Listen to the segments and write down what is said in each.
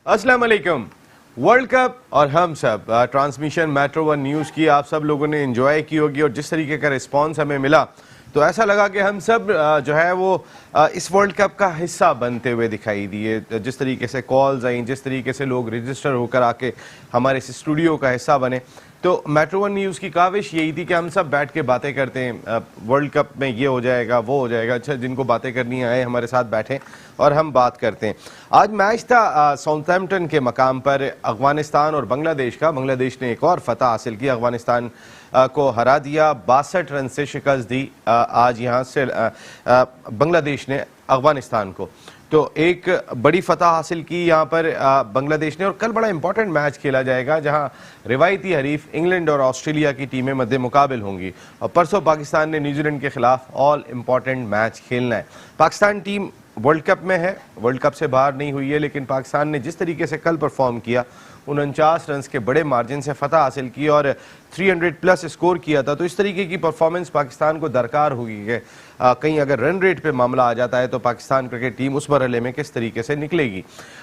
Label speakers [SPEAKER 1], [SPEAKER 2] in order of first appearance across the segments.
[SPEAKER 1] अस्सलाम वालेकुम। World Cup और हम सब ट्रांसमिशन मेट्रो वन न्यूज़ की आप सब लोगों ने एंजॉय की होगी और जिस तरीके का रिस्पांस हमें मिला तो ऐसा लगा कि हम सब जो है वो इस वर्ल्ड कप का हिस्सा बनते हुए दिखाई दिए। जिस तरीके से कॉल्स आई, जिस तरीके से लोग रजिस्टर होकर आके हमारे इस स्टूडियो का हिस्सा बने, तो मेट्रो वन न्यूज़ की काविश यही थी कि हम सब बैठ के बातें करते हैं। वर्ल्ड कप में ये हो जाएगा, वो हो जाएगा, अच्छा जिनको बातें करनी आए हमारे साथ बैठें और हम बात करते हैं। आज मैच था साउथहैम्पटन के मकाम पर अफगानिस्तान और बांग्लादेश का। बांग्लादेश ने एक और फतह हासिल की, अफगानिस्तान को हरा दिया, 62 रन से शिकस्त दी आज यहाँ से बांग्लादेश ने अफगानिस्तान को। तो एक बड़ी फतह हासिल की यहाँ पर बांग्लादेश ने। और कल बड़ा इंपॉर्टेंट मैच खेला जाएगा जहाँ रिवायती हरीफ इंग्लैंड और ऑस्ट्रेलिया की टीमें मद्दे मुकाबिल होंगी और परसों पाकिस्तान ने न्यूजीलैंड के खिलाफ ऑल इंपॉर्टेंट मैच खेलना है। पाकिस्तान टीम वर्ल्ड कप में है, वर्ल्ड कप से बाहर नहीं हुई है, लेकिन पाकिस्तान ने जिस तरीके से कल परफॉर्म किया, 49 रन के बड़े मार्जिन से फतह हासिल की और 300 प्लस स्कोर किया था, तो इस तरीके की परफॉर्मेंस पाकिस्तान को दरकार होगी कि कहीं अगर रन रेट पे मामला आ जाता है तो पाकिस्तान क्रिकेट टीम उस मरहले में किस तरीके से निकलेगी।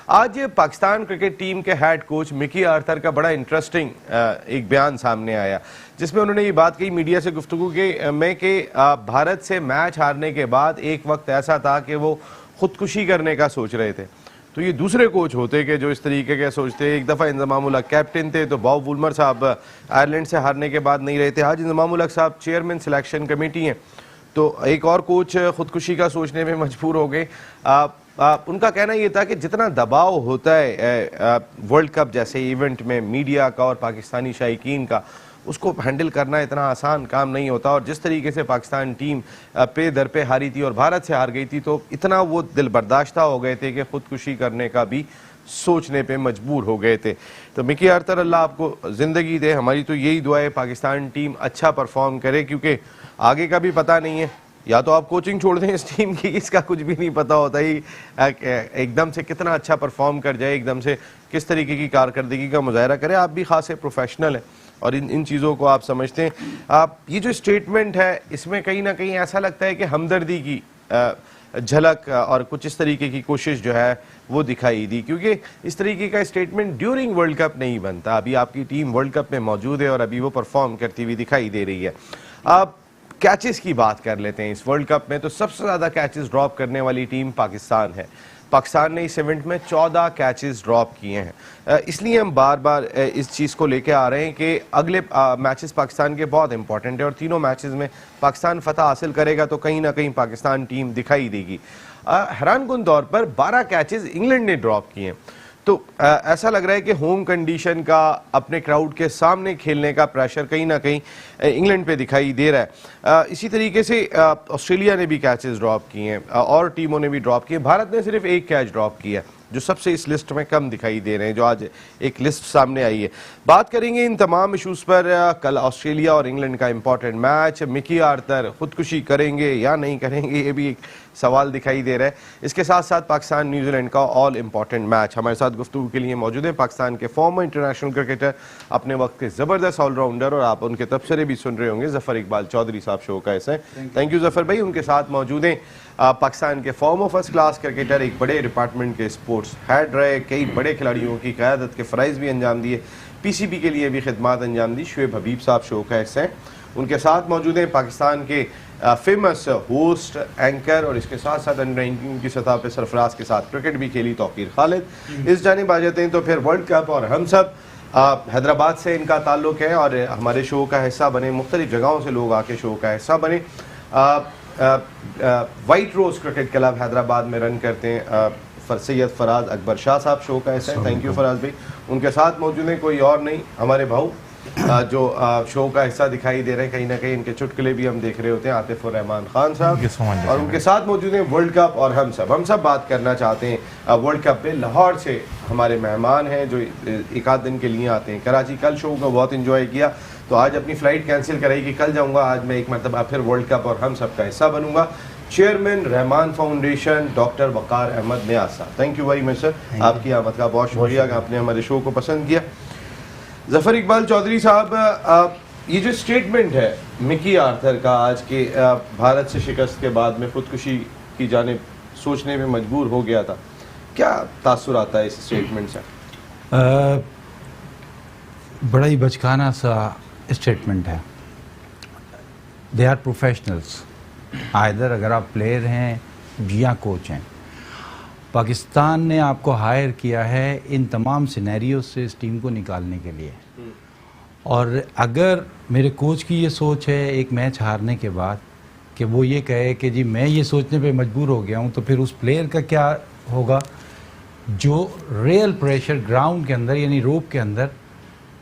[SPEAKER 1] आज पाकिस्तान क्रिकेट टीम के हेड कोच मिकी आर्थर का बड़ा इंटरेस्टिंग एक बयान सामने आया, जिसमें उन्होंने ये बात कही मीडिया से गुफ्तगू में कि भारत से मैच हारने के बाद एक वक्त ऐसा था कि वो खुदकुशी करने का सोच रहे थे। तो ये दूसरे कोच होते कि जो इस तरीके के सोचते। एक दफ़ा इंजमाम उल हक कैप्टन थे तो बॉब वुलमर साहब आयरलैंड से हारने के बाद नहीं रहे थे। आज इंजमाम उल हक साहब चेयरमैन सिलेक्शन कमेटी हैं, तो एक और कोच खुदकुशी का सोचने में मजबूर हो गए। उनका कहना ये था कि जितना दबाव होता है वर्ल्ड कप जैसे इवेंट में मीडिया का और पाकिस्तानी शायकीन का, उसको हैंडल करना इतना आसान काम नहीं होता। और जिस तरीके से पाकिस्तान टीम पे दर पे हारी थी और भारत से हार गई थी, तो इतना वो दिल बर्दाश्ता हो गए थे कि खुदकुशी करने का भी सोचने पे मजबूर हो गए थे। तो मिकी आर्थर अल्लाह आपको ज़िंदगी दे, हमारी तो यही दुआ है पाकिस्तान टीम अच्छा परफॉर्म करे, क्योंकि आगे का भी पता नहीं है। या तो आप कोचिंग छोड़ दें इस टीम की, इसका कुछ भी नहीं पता होता ही एकदम से कितना अच्छा परफॉर्म कर जाए, एकदम से किस तरीके की कारकर्दगी का मुजाहरा करे। आप भी खासे प्रोफेशनल हैं और इन चीज़ों को आप समझते हैं। आप ये जो स्टेटमेंट है इसमें कहीं ना कहीं ऐसा लगता है कि हमदर्दी की झलक और कुछ इस तरीके की कोशिश जो है वो दिखाई दी, क्योंकि इस तरीके का स्टेटमेंट ड्यूरिंग वर्ल्ड कप नहीं बनता। अभी आपकी टीम वर्ल्ड कप में मौजूद है और अभी वो परफॉर्म करती हुई दिखाई दे रही है। आप कैचेस की बात कर लेते हैं। इस वर्ल्ड कप में तो सबसे ज़्यादा कैचेस ड्रॉप करने वाली टीम पाकिस्तान है। पाकिस्तान ने इस इवेंट में 14 कैचेस ड्रॉप किए हैं। इसलिए हम बार बार इस चीज़ को लेके आ रहे हैं कि अगले मैचेस पाकिस्तान के बहुत इंपॉर्टेंट है और तीनों मैचेस में पाकिस्तान फतह हासिल करेगा तो कहीं ना कहीं पाकिस्तान टीम दिखाई देगी। हैरानकुन तौर पर 12 कैचेस इंग्लैंड ने ड्रॉप किए हैं। तो ऐसा लग रहा है कि होम कंडीशन का अपने क्राउड के सामने खेलने का प्रेशर कहीं ना कहीं इंग्लैंड पे दिखाई दे रहा है। इसी तरीके से ऑस्ट्रेलिया ने भी कैचेस ड्रॉप किए हैं और टीमों ने भी ड्रॉप किए। भारत ने सिर्फ एक कैच ड्रॉप किया है, जो सबसे इस लिस्ट में कम दिखाई दे रहे हैं, जो आज एक लिस्ट सामने आई है। बात करेंगे इन तमाम इशूज़ पर। कल ऑस्ट्रेलिया और इंग्लैंड का इंपॉर्टेंट मैच, मिकी आर्थर खुदकुशी करेंगे या नहीं करेंगे, ये भी एक सवाल दिखाई दे रहा है। इसके साथ साथ पाकिस्तान न्यूजीलैंड का ऑल इंपॉर्टेंट मैच। हमारे साथ गुफ्तगू के लिए मौजूद है पाकिस्तान के फॉर्मर इंटरनेशनल क्रिकेटर, अपने वक्त के ज़बरदस्त ऑलराउंडर, और आप उनके तबसरे भी सुन रहे होंगे, जफ़र इकबाल चौधरी साहब शो का ऐसे। थैंक यू जफ़र भाई। उनके साथ मौजूद हैं पाकिस्तान के फॉर्मर फर्स्ट क्लास क्रिकेटर, एक बड़े डिपार्टमेंट के स्पोर्ट्स हेड रहे, कई बड़े खिलाड़ियों की क़यादत के फ़राइज़ भी अंजाम दिए, PCB के लिए भी खिदमत अंजाम दी, शुएब हबीब साहब शो का हिस्सा हैं। उनके साथ मौजूद हैं पाकिस्तान के फेमस होस्ट, एंकर और इसके साथ साथ अंडर 19 की सतह पर सरफराज के साथ क्रिकेट भी खेली तौकीर खालिद। इस जानिब आ जाते हैं तो फिर वर्ल्ड कप और हम सब हैदराबाद से इनका ताल्लुक़ है और हमारे शो का हिस्सा बने, मुख्तलिफ जगहों से लोग आके शो का हिस्सा बने। वाइट रोज़ क्रिकेट क्लब हैदराबाद में रन करते हैं सैयद फराज अकबर शाह साहब शो का हिस्सा है। थैंक यू फराज भाई। उनके साथ मौजूद हैं कोई और नहीं, हमारे भाऊ जो शो का हिस्सा दिखाई दे रहे हैं, कहीं ना कहीं इनके चुटकुले भी हम देख रहे होते हैं, आतिफ और रहमान खान साहब। और उनके साथ मौजूद हैं वर्ल्ड कप और हम सब बात करना चाहते हैं वर्ल्ड कप पे। लाहौर से हमारे मेहमान हैं जो एक आध दिन के लिए आते हैं कराची। कल शो को बहुत इंजॉय किया, तो आज अपनी फ़्लाइट कैंसिल कराई, कल जाऊँगा, आज मैं एक मरतबा फिर वर्ल्ड कप और हम सब का हिस्सा बनूंगा। चेयरमैन रहमान फाउंडेशन डॉक्टर वकार अहमद नियाज़ साहब, thank you very much sir, आपकी आमद का बहुत शुक्रिया कि आपने हमारे शो को पसंद किया। जफ़र इकबाल चौधरी साहब, ये जो स्टेटमेंट है मिकी आर्थर का आज के भारत से शिकस्त के बाद में खुदकुशी की जानिब सोचने में मजबूर हो गया था, क्या तासुर आता है इस स्टेटमेंट से?
[SPEAKER 2] बड़ा ही बचकाना सा स्टेटमेंट है। दे आर प्रोफेशनल्स, आइदर अगर आप प्लेयर हैं या कोच हैं। पाकिस्तान ने आपको हायर किया है इन तमाम सिनेरियो से इस टीम को निकालने के लिए, और अगर मेरे कोच की ये सोच है एक मैच हारने के बाद कि वो ये कहे कि जी मैं ये सोचने पे मजबूर हो गया हूँ, तो फिर उस प्लेयर का क्या होगा जो रियल प्रेशर ग्राउंड के अंदर यानी रोप के अंदर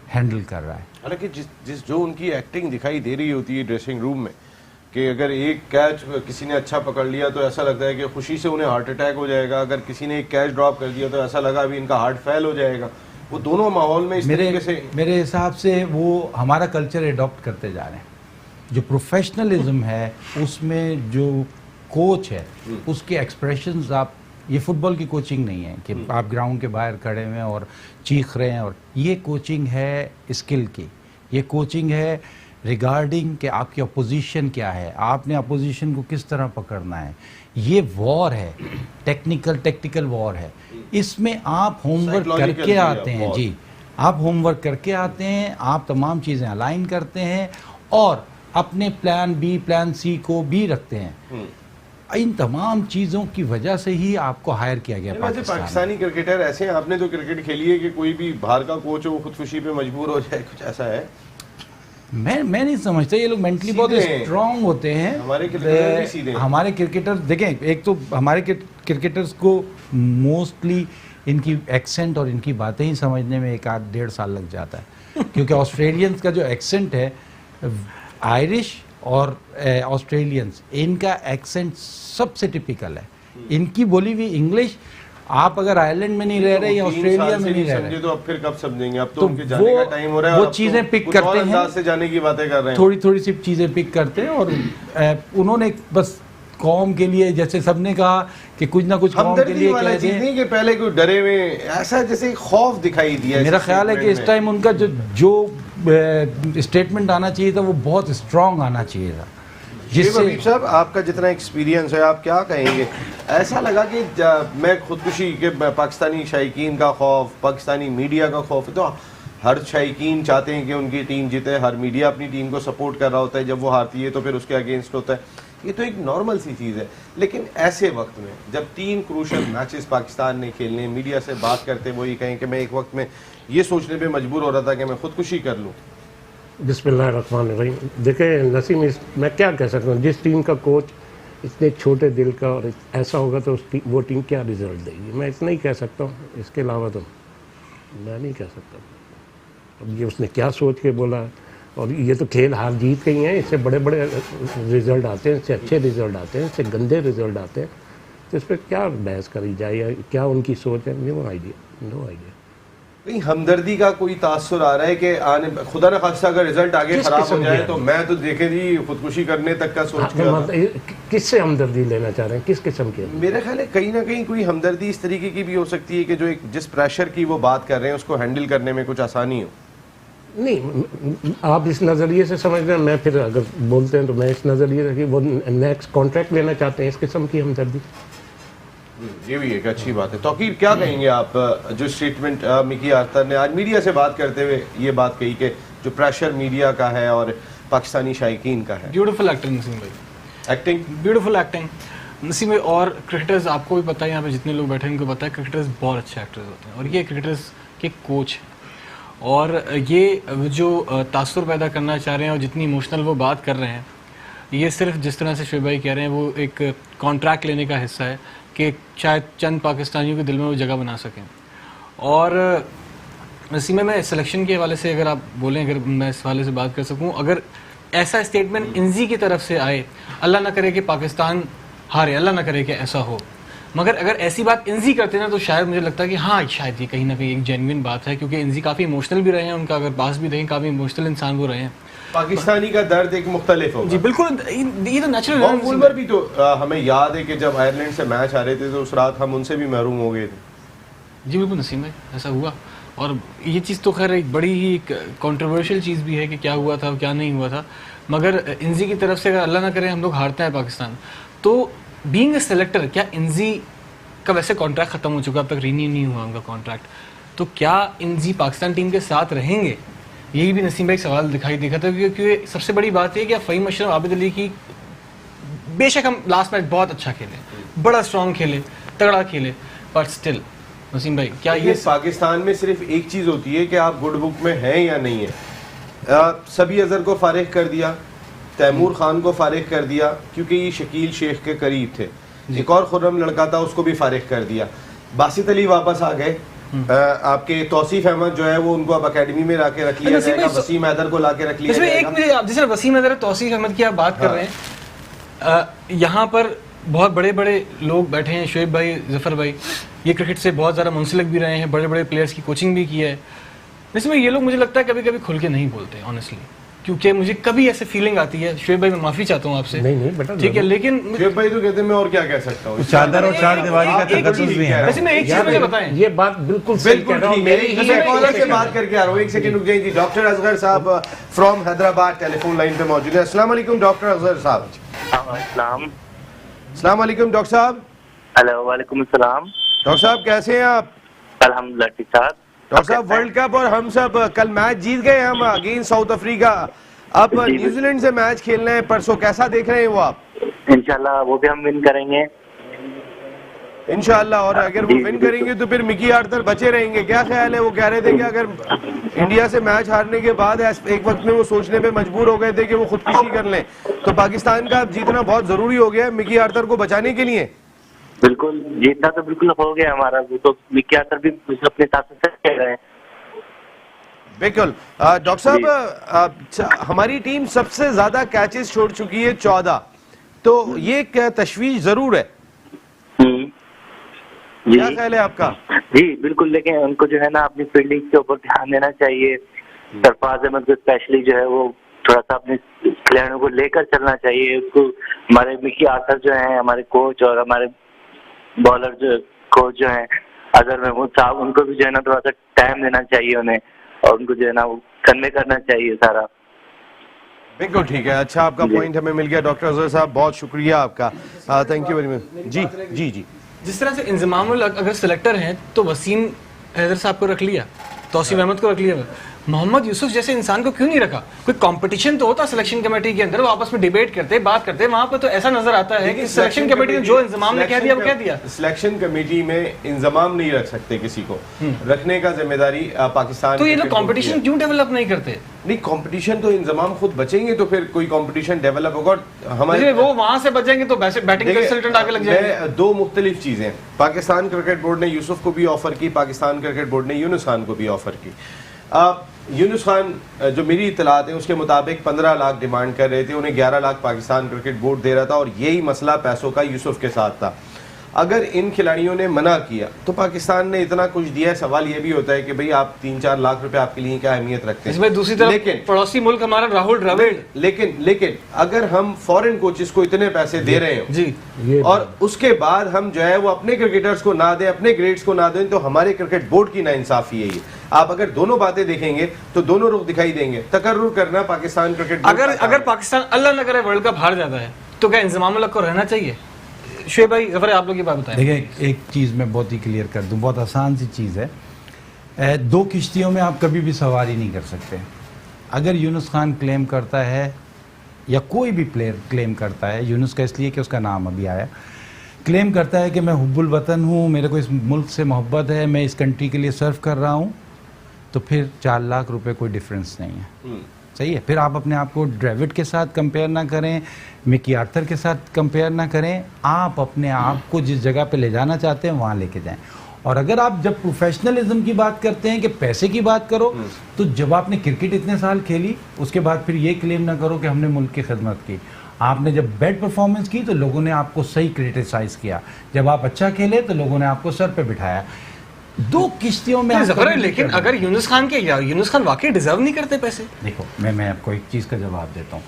[SPEAKER 2] हैंडल कर रहा है।
[SPEAKER 1] हालांकि जिस जो उनकी एक्टिंग दिखाई दे रही होती है ड्रेसिंग रूम में कि अगर एक कैच किसी ने अच्छा पकड़ लिया तो ऐसा लगता है कि खुशी से उन्हें हार्ट अटैक हो जाएगा, अगर किसी ने एक कैच ड्रॉप कर दिया तो ऐसा लगा अभी इनका हार्ट फेल हो जाएगा। वो दोनों माहौल में इस तरीके से
[SPEAKER 2] मेरे हिसाब से वो हमारा कल्चर एडॉप्ट करते जा रहे हैं। जो प्रोफेशनलिज्म है उसमें जो कोच है उसके एक्सप्रेशंस, आप ये फुटबॉल की कोचिंग नहीं है कि आप ग्राउंड के बाहर खड़े हुए हैं और चीख रहे हैं, और ये कोचिंग है स्किल की, ये कोचिंग है रिगार्डिंग कि आपकी अपोजिशन क्या है, आपने अपोजिशन को किस तरह पकड़ना है। ये वॉर है, टेक्निकल वॉर है। इसमें आप होमवर्क करके आते हैं जी, आप होमवर्क करके आते हैं, आप तमाम चीज़ें अलाइन करते हैं और अपने प्लान बी प्लान सी को भी रखते हैं। इन तमाम चीज़ों की वजह से ही आपको हायर किया गया।
[SPEAKER 1] पाकिस्तानी क्रिकेटर ऐसे हैं, आपने तो क्रिकेट खेली है कि कोई भी बाहर का कोच हो वो खुदकुशी पे मजबूर हो जाए, कुछ ऐसा है?
[SPEAKER 2] मैं नहीं समझता। ये लोग मेंटली बहुत स्ट्रांग होते हैं।
[SPEAKER 1] हमारे क्रिकेटर भी सीधे हैं।
[SPEAKER 2] हमारे क्रिकेटर देखें, एक तो हमारे क्रिकेटर्स को मोस्टली इनकी एक्सेंट और इनकी बातें ही समझने में 1-1.5 साल लग जाता है क्योंकि ऑस्ट्रेलियंस का जो एक्सेंट है, आयरिश और ऑस्ट्रेलियंस, इनका एक्सेंट सबसे टिपिकल है। इनकी बोली हुई इंग्लिश आप अगर आयरलैंड में नहीं रह रहे या ऑस्ट्रेलिया में नहीं रह रहे
[SPEAKER 1] तो अब फिर कब समझेंगे? अब तो उनके जाने का टाइम हो रहा है।
[SPEAKER 2] वो चीजें पिक करते हैं,
[SPEAKER 1] अंदाज से जाने की बातें कर रहे हैं,
[SPEAKER 2] थोड़ी सी चीजें पिक करते हैं। और उन्होंने बस कौम के लिए, जैसे सबने कहा कि कुछ ना कुछ कौम के लिए कह दें,
[SPEAKER 1] नहीं कि पहले कोई डरे हुए, ऐसा जैसे खौफ दिखाई दिया।
[SPEAKER 2] मेरा ख्याल है कि इस टाइम उनका जो स्टेटमेंट आना चाहिए था वो बहुत स्ट्रांग आना चाहिए था।
[SPEAKER 1] जिससे साहब आपका जितना एक्सपीरियंस है आप क्या कहेंगे? ऐसा लगा कि मैं खुदकुशी के पाकिस्तानी शायकीन का खौफ, पाकिस्तानी मीडिया का खौफ, तो हर शायकीन चाहते हैं कि उनकी टीम जीते, हर मीडिया अपनी टीम को सपोर्ट कर रहा होता है, जब वो हारती है तो फिर उसके अगेंस्ट होता है, ये तो एक नॉर्मल सी चीज़ है। लेकिन ऐसे वक्त में जब 3 क्रूशल मैचेस पाकिस्तान ने खेलने, मीडिया से बात करते वो ये कहें कि मैं एक वक्त में ये सोचने पे मजबूर हो रहा था कि मैं खुदकुशी कर लूँ।
[SPEAKER 3] बिस्मिल्लाहिर्रहमानिर्रहीम। देखिए नसीम, मैं क्या कह सकता हूँ, जिस टीम का कोच इतने छोटे दिल का और ऐसा होगा तो वो टीम क्या रिजल्ट देगी, मैं इतना ही कह सकता हूँ। इसके अलावा तो मैं नहीं कह सकता। अब ये उसने क्या सोच के बोला, और ये तो खेल हार जीत गई हैं, इससे बड़े बड़े रिजल्ट आते हैं, इससे अच्छे रिजल्ट आते हैं, इससे गंदे रिजल्ट आते हैं, तो इस पर क्या बहस करी जाए या क्या उनकी सोच है? No idea.
[SPEAKER 1] कहीं हमदर्दी का कोई तासुर आ रहा है कि आने खुदा न खास्ता अगर रिजल्ट आगे खराब हो जाए तो मैं तो देखे जी खुदकुशी करने तक का सोच
[SPEAKER 3] किससे हमदर्दी लेना चाह रहे हैं, किस किस्म की?
[SPEAKER 1] मेरा ख्याल है कहीं ना कहीं कोई हमदर्दी इस तरीके की भी हो सकती है कि जो एक जिस प्रेशर की वो बात कर रहे हैं उसको हैंडल करने में कुछ आसानी हो।
[SPEAKER 3] नहीं, आप इस नज़रिए से समझ रहे हैं, मैं फिर अगर बोलते हैं तो मैं इस नज़रिए से कि वो नेक्स्ट कॉन्ट्रैक्ट लेना चाहते हैं, इस किस्म की हमदर्दी।
[SPEAKER 1] ये भी एक अच्छी बात है। तौकीर क्या कहेंगे आप, जो स्टेटमेंट मिकी आर्थर ने आज मीडिया से बात करते हुए ये बात कही कि जो प्रेशर मीडिया का है और पाकिस्तानी शायकीन का है?
[SPEAKER 4] ब्यूटीफुल एक्टिंग नसीम भाई,
[SPEAKER 1] एक्टिंग,
[SPEAKER 4] ब्यूटीफुल एक्टिंग नसीम भाई। और क्रिकेटर्स, आपको भी पता है, यहाँ पे जितने लोग बैठे हैं उनको पता है, क्रिकेटर्स बहुत अच्छे एक्टर्स होते हैं और ये क्रिकेटर्स के कोच हैं। और ये जो तासुर पैदा करना चाह रहे हैं और जितनी इमोशनल वो बात कर रहे हैं, ये सिर्फ जिस तरह से शुएब भाई कह रहे हैं वो एक कॉन्ट्रैक्ट लेने का हिस्सा है कि शायद चंद पाकिस्तानियों के दिल में वो जगह बना सकें। और नसीम में सिलेक्शन के हवाले से अगर आप बोलें, अगर मैं इस हवाले से बात कर सकूं, अगर ऐसा स्टेटमेंट इंजी की तरफ से आए, अल्लाह ना करे कि पाकिस्तान हारे, अल्लाह ना करे कि ऐसा हो, मगर अगर ऐसी बात इंजी करते ना तो शायद मुझे लगता है कि हाँ शायद ये कहीं ना कहीं एक जेन्युइन बात है, क्योंकि इंजी काफ़ी इमोशनल भी रहे हैं, उनका अगर पास भी देखें काफ़ी इमोशनल इंसान वो रहे हैं।
[SPEAKER 1] पाकिस्तानी का दर्द एक मुख्तलिफ होगा
[SPEAKER 4] जी बिल्कुल, ये तो नेचुरल
[SPEAKER 1] है। भी तो हमें याद है कि जब आयरलैंड से मैच आ रहे थे तो उस रात हम उनसे भी महरूम हो गए थे।
[SPEAKER 4] जी बिल्कुल नसीम भाई, ऐसा हुआ। और ये चीज़ तो खैर एक बड़ी ही कंट्रोवर्शियल चीज़ भी है कि क्या हुआ था क्या नहीं हुआ था, मगर इंजी की तरफ से अगर अल्लाह ना करे हम लोग हारते हैं पाकिस्तान, तो बीइंग अ सेलेक्टर क्या इंजी का वैसे कॉन्ट्रैक्ट खत्म हो चुका, अब तक रिन्यू नहीं हुआ उनका कॉन्ट्रैक्ट, तो क्या इंजी पाकिस्तान टीम के साथ रहेंगे? यही भी नसीम भाई एक सवाल दिखाई देगा था, क्योंकि सबसे बड़ी बात है कि फ़हीम अशरफ, आबिद अली की, बेशक हम लास्ट मैच बहुत अच्छा खेले, बड़ा स्ट्रॉन्ग खेले, तगड़ा खेले, पर स्टिल नसीम भाई क्या ये
[SPEAKER 1] पाकिस्तान में सिर्फ एक चीज होती है कि आप गुड बुक में हैं या नहीं है। सभी अजहर को फारिग कर दिया, तैमूर खान को फारिग कर दिया क्योंकि ये शकील शेख के करीब थे, एक और खुर्रम लड़का था उसको भी फारिग कर दिया, बासित अली वापस आ गए, आपके तौसीफ अहमद जो है वो उनको अब अकेडमी में लाके रख लिया जाएगा, वसीम हैदर को लाके रख लिया जाएगा।
[SPEAKER 4] एक मुझे जैसे वसीम हैदर, तौसीफ अहमद की आप बात कर रहे हैं, यहाँ पर बहुत बड़े बड़े लोग बैठे हैं, शुएब भाई, जफर भाई, ये क्रिकेट से बहुत ज़्यादा मुंसलिक भी रहे हैं, बड़े बड़े प्लेयर्स की कोचिंग भी की है, इसमें ये लोग मुझे लगता है कभी कभी खुल के नहीं बोलते ऑनेस्टली, क्योंकि मुझे कभी ऐसे फीलिंग आती है। शुएब भाई, मैं माफ़ी चाहता हूँ आपसे,
[SPEAKER 3] नहीं बेटा,
[SPEAKER 4] ठीक है, लेकिन
[SPEAKER 1] शुएब भाई तो कहते हैं मैं और क्या कह सकता हूँ,
[SPEAKER 2] चादर और चार दीवारी का तकद्दुस भी है।
[SPEAKER 4] वैसे मैं एक चीज़ मुझे बताएं,
[SPEAKER 3] ये बात बिल्कुल सही कह रहा हूं, मेरी ही
[SPEAKER 1] कॉलर से बात करके आ रहा हूँ, एक सेकंड रुक जाइए। डॉक्टर असगर साहब फ्रॉम हैदराबाद टेलीफोन लाइन पे मौजूद है। अस्सलाम वालेकुम डॉक्टर असगर साहब। अस्सलाम वालेकुम डॉक्टर साहब।
[SPEAKER 5] हेलो, वालेकुम अस्सलाम।
[SPEAKER 1] डॉक्टर साहब कैसे हैं आप?
[SPEAKER 5] अल्हम्दुलिल्लाह ठीक ठाक।
[SPEAKER 1] डॉक्टर साहब, वर्ल्ड कप और हम सब कल मैच जीत गए हम अगेंस्ट साउथ अफ्रीका, अब न्यूजीलैंड से मैच खेलना है परसों, कैसा देख रहे हैं वो आप?
[SPEAKER 5] इंशाल्लाह वो भी हम विन करेंगे
[SPEAKER 1] इंशाल्लाह, और अगर वो विन करेंगे तो फिर मिकी आर्थर बचे रहेंगे, क्या ख्याल है? वो कह रहे थे कि अगर इंडिया से मैच हारने के बाद एक वक्त में वो सोचने पे मजबूर हो गए थे कि वो खुदकुशी कर लें, तो पाकिस्तान का जीतना बहुत जरूरी हो गया है मिकी आर्थर को बचाने के लिए।
[SPEAKER 5] बिल्कुल, जीतना तो बिल्कुल हो गया हमारा, वो तो मिकी आर्थर भी अपने ताकत से खेल रहे हैं।
[SPEAKER 1] बिल्कुल। डॉक्टर साहब, हमारी टीम सबसे ज्यादा कैचेस छोड़ चुकी है 14, तो ये एक तशवीश जरूर है, क्या ख्याल है आपका?
[SPEAKER 5] जी बिल्कुल, लेकिन उनको जो है ना अपनी फील्डिंग के ऊपर ध्यान देना चाहिए। सरफराज अहमद को स्पेशली जो है वो थोड़ा सा अपने खिलाड़ियों को लेकर चलना चाहिए। उसको हमारे मिकी आर्थर जो है हमारे कोच, और हमारे बॉलर जो कोच जो है अजहर महमूद साहब, उनको भी जो है ना थोड़ा सा टाइम देना चाहिए उन्हें, और उनको जो है ना वो कन्वे करना चाहिए सारा।
[SPEAKER 1] बिल्कुल ठीक है, अच्छा आपका पॉइंट हमें मिल गया डॉक्टर अजहर साहब, बहुत शुक्रिया आपका, थैंक यू वेरी मच। जी जी जी,
[SPEAKER 4] जिस तरह से इंजमामुल अगर सिलेक्टर हैं तो वसीम हैदर साहब को रख लिया, तौसीफ अहमद को रख लिया, मोहम्मद यूसुफ जैसे इंसान को क्यों नहीं रखा? कोई कंपटीशन तो होता सिलेक्शन कमेटी के अंदर, वो आपस में डिबेट करते, बात करते, वहां पर तो ऐसा नजर आता है कि सिलेक्शन कमेटी ने जो इंजमाम ने कह दिया वो कह दिया।
[SPEAKER 1] सिलेक्शन कमेटी में इंजमाम नहीं रख सकते किसी को, रखने का जिम्मेदारी पाकिस्तान।
[SPEAKER 4] तो ये लोग कंपटीशन क्यों डेवलप नहीं करते?
[SPEAKER 1] नहीं, कंपटीशन तो इंजमाम खुद बचेंगे तो फिर कोई कंपटीशन डेवलप होगा।
[SPEAKER 4] हमारे वो वहां से बचेंगे तो बैटिंग कंसल्टेंट आगे लग जाएंगे।
[SPEAKER 1] दो मुख्तलिफ चीजें, पाकिस्तान क्रिकेट बोर्ड ने यूसुफ को भी ऑफर की, पाकिस्तान क्रिकेट बोर्ड ने यूनुस खान को भी ऑफर की। यूनुस खान जो मेरी इतलात है उसके मुताबिक 15 लाख डिमांड कर रहे थे, उन्हें 11 लाख पाकिस्तान क्रिकेट बोर्ड दे रहा था, और यही मसला पैसों का यूसुफ के साथ था। अगर इन खिलाड़ियों ने मना किया तो पाकिस्तान ने इतना कुछ दिया है, सवाल ये भी होता है कि भाई आप 3-4 लाख रुपए आपके लिए क्या अहमियत रखते हैं?
[SPEAKER 4] इसमें दूसरी तरफ लेकिन पड़ोसी मुल्क हमारा राहुल द्रविड़,
[SPEAKER 1] लेकिन अगर हम फॉरेन कोचेस को इतने पैसे दे रहे हो
[SPEAKER 4] जी,
[SPEAKER 1] और उसके बाद हम जो है वो अपने क्रिकेटर्स को ना दें, अपने ग्रेड्स को ना दें, तो हमारे क्रिकेट बोर्ड की नाइंसाफी है ये। आप अगर दोनों बातें देखेंगे तो दोनों रुख दिखाई देंगे। तकर्रुर करना पाकिस्तान क्रिकेट बोर्ड,
[SPEAKER 4] अगर पाकिस्तान अल्लाह न करे वर्ल्ड कप हार जाता है तो क्या इंजमामुल हक को रहना चाहिए? शुएब भाई, जफर आप लोग की बात बताएं।
[SPEAKER 2] देखिए, एक चीज़ मैं बहुत ही क्लियर कर दूं, बहुत आसान सी चीज़ है, दो किश्तियों में आप कभी भी सवारी नहीं कर सकते। अगर यूनुस खान क्लेम करता है या कोई भी प्लेयर क्लेम करता है, यूनुस का इसलिए कि उसका नाम अभी आया, क्लेम करता है कि मैं हुब्बुल वतन हूँ, मेरे को इस मुल्क से मोहब्बत है, मैं इस कंट्री के लिए सर्व कर रहा हूँ, तो फिर 4 लाख रुपए कोई डिफरेंस नहीं है। सही है, फिर आप अपने आप को द्रविड़ के साथ कंपेयर ना करें, मिकी आर्थर के साथ कंपेयर ना करें, आप अपने आप को जिस जगह पे ले जाना चाहते हैं वहाँ लेके जाएं। और अगर आप जब प्रोफेशनलिज्म की बात करते हैं कि पैसे की बात करो, तो जब आपने क्रिकेट इतने साल खेली उसके बाद फिर ये क्लेम ना करो कि हमने मुल्क की खिदमत की। आपने जब बैड परफॉर्मेंस की तो लोगों ने आपको सही क्रिटिसाइज किया, जब आप अच्छा खेले तो लोगों ने आपको सर पे बिठाया। दो किश्तियों में
[SPEAKER 4] लेकिन अगर यूनुस खान वाकई डिजर्व नहीं करते पैसे।
[SPEAKER 2] देखो, मैं आपको एक चीज का जवाब देता हूँ।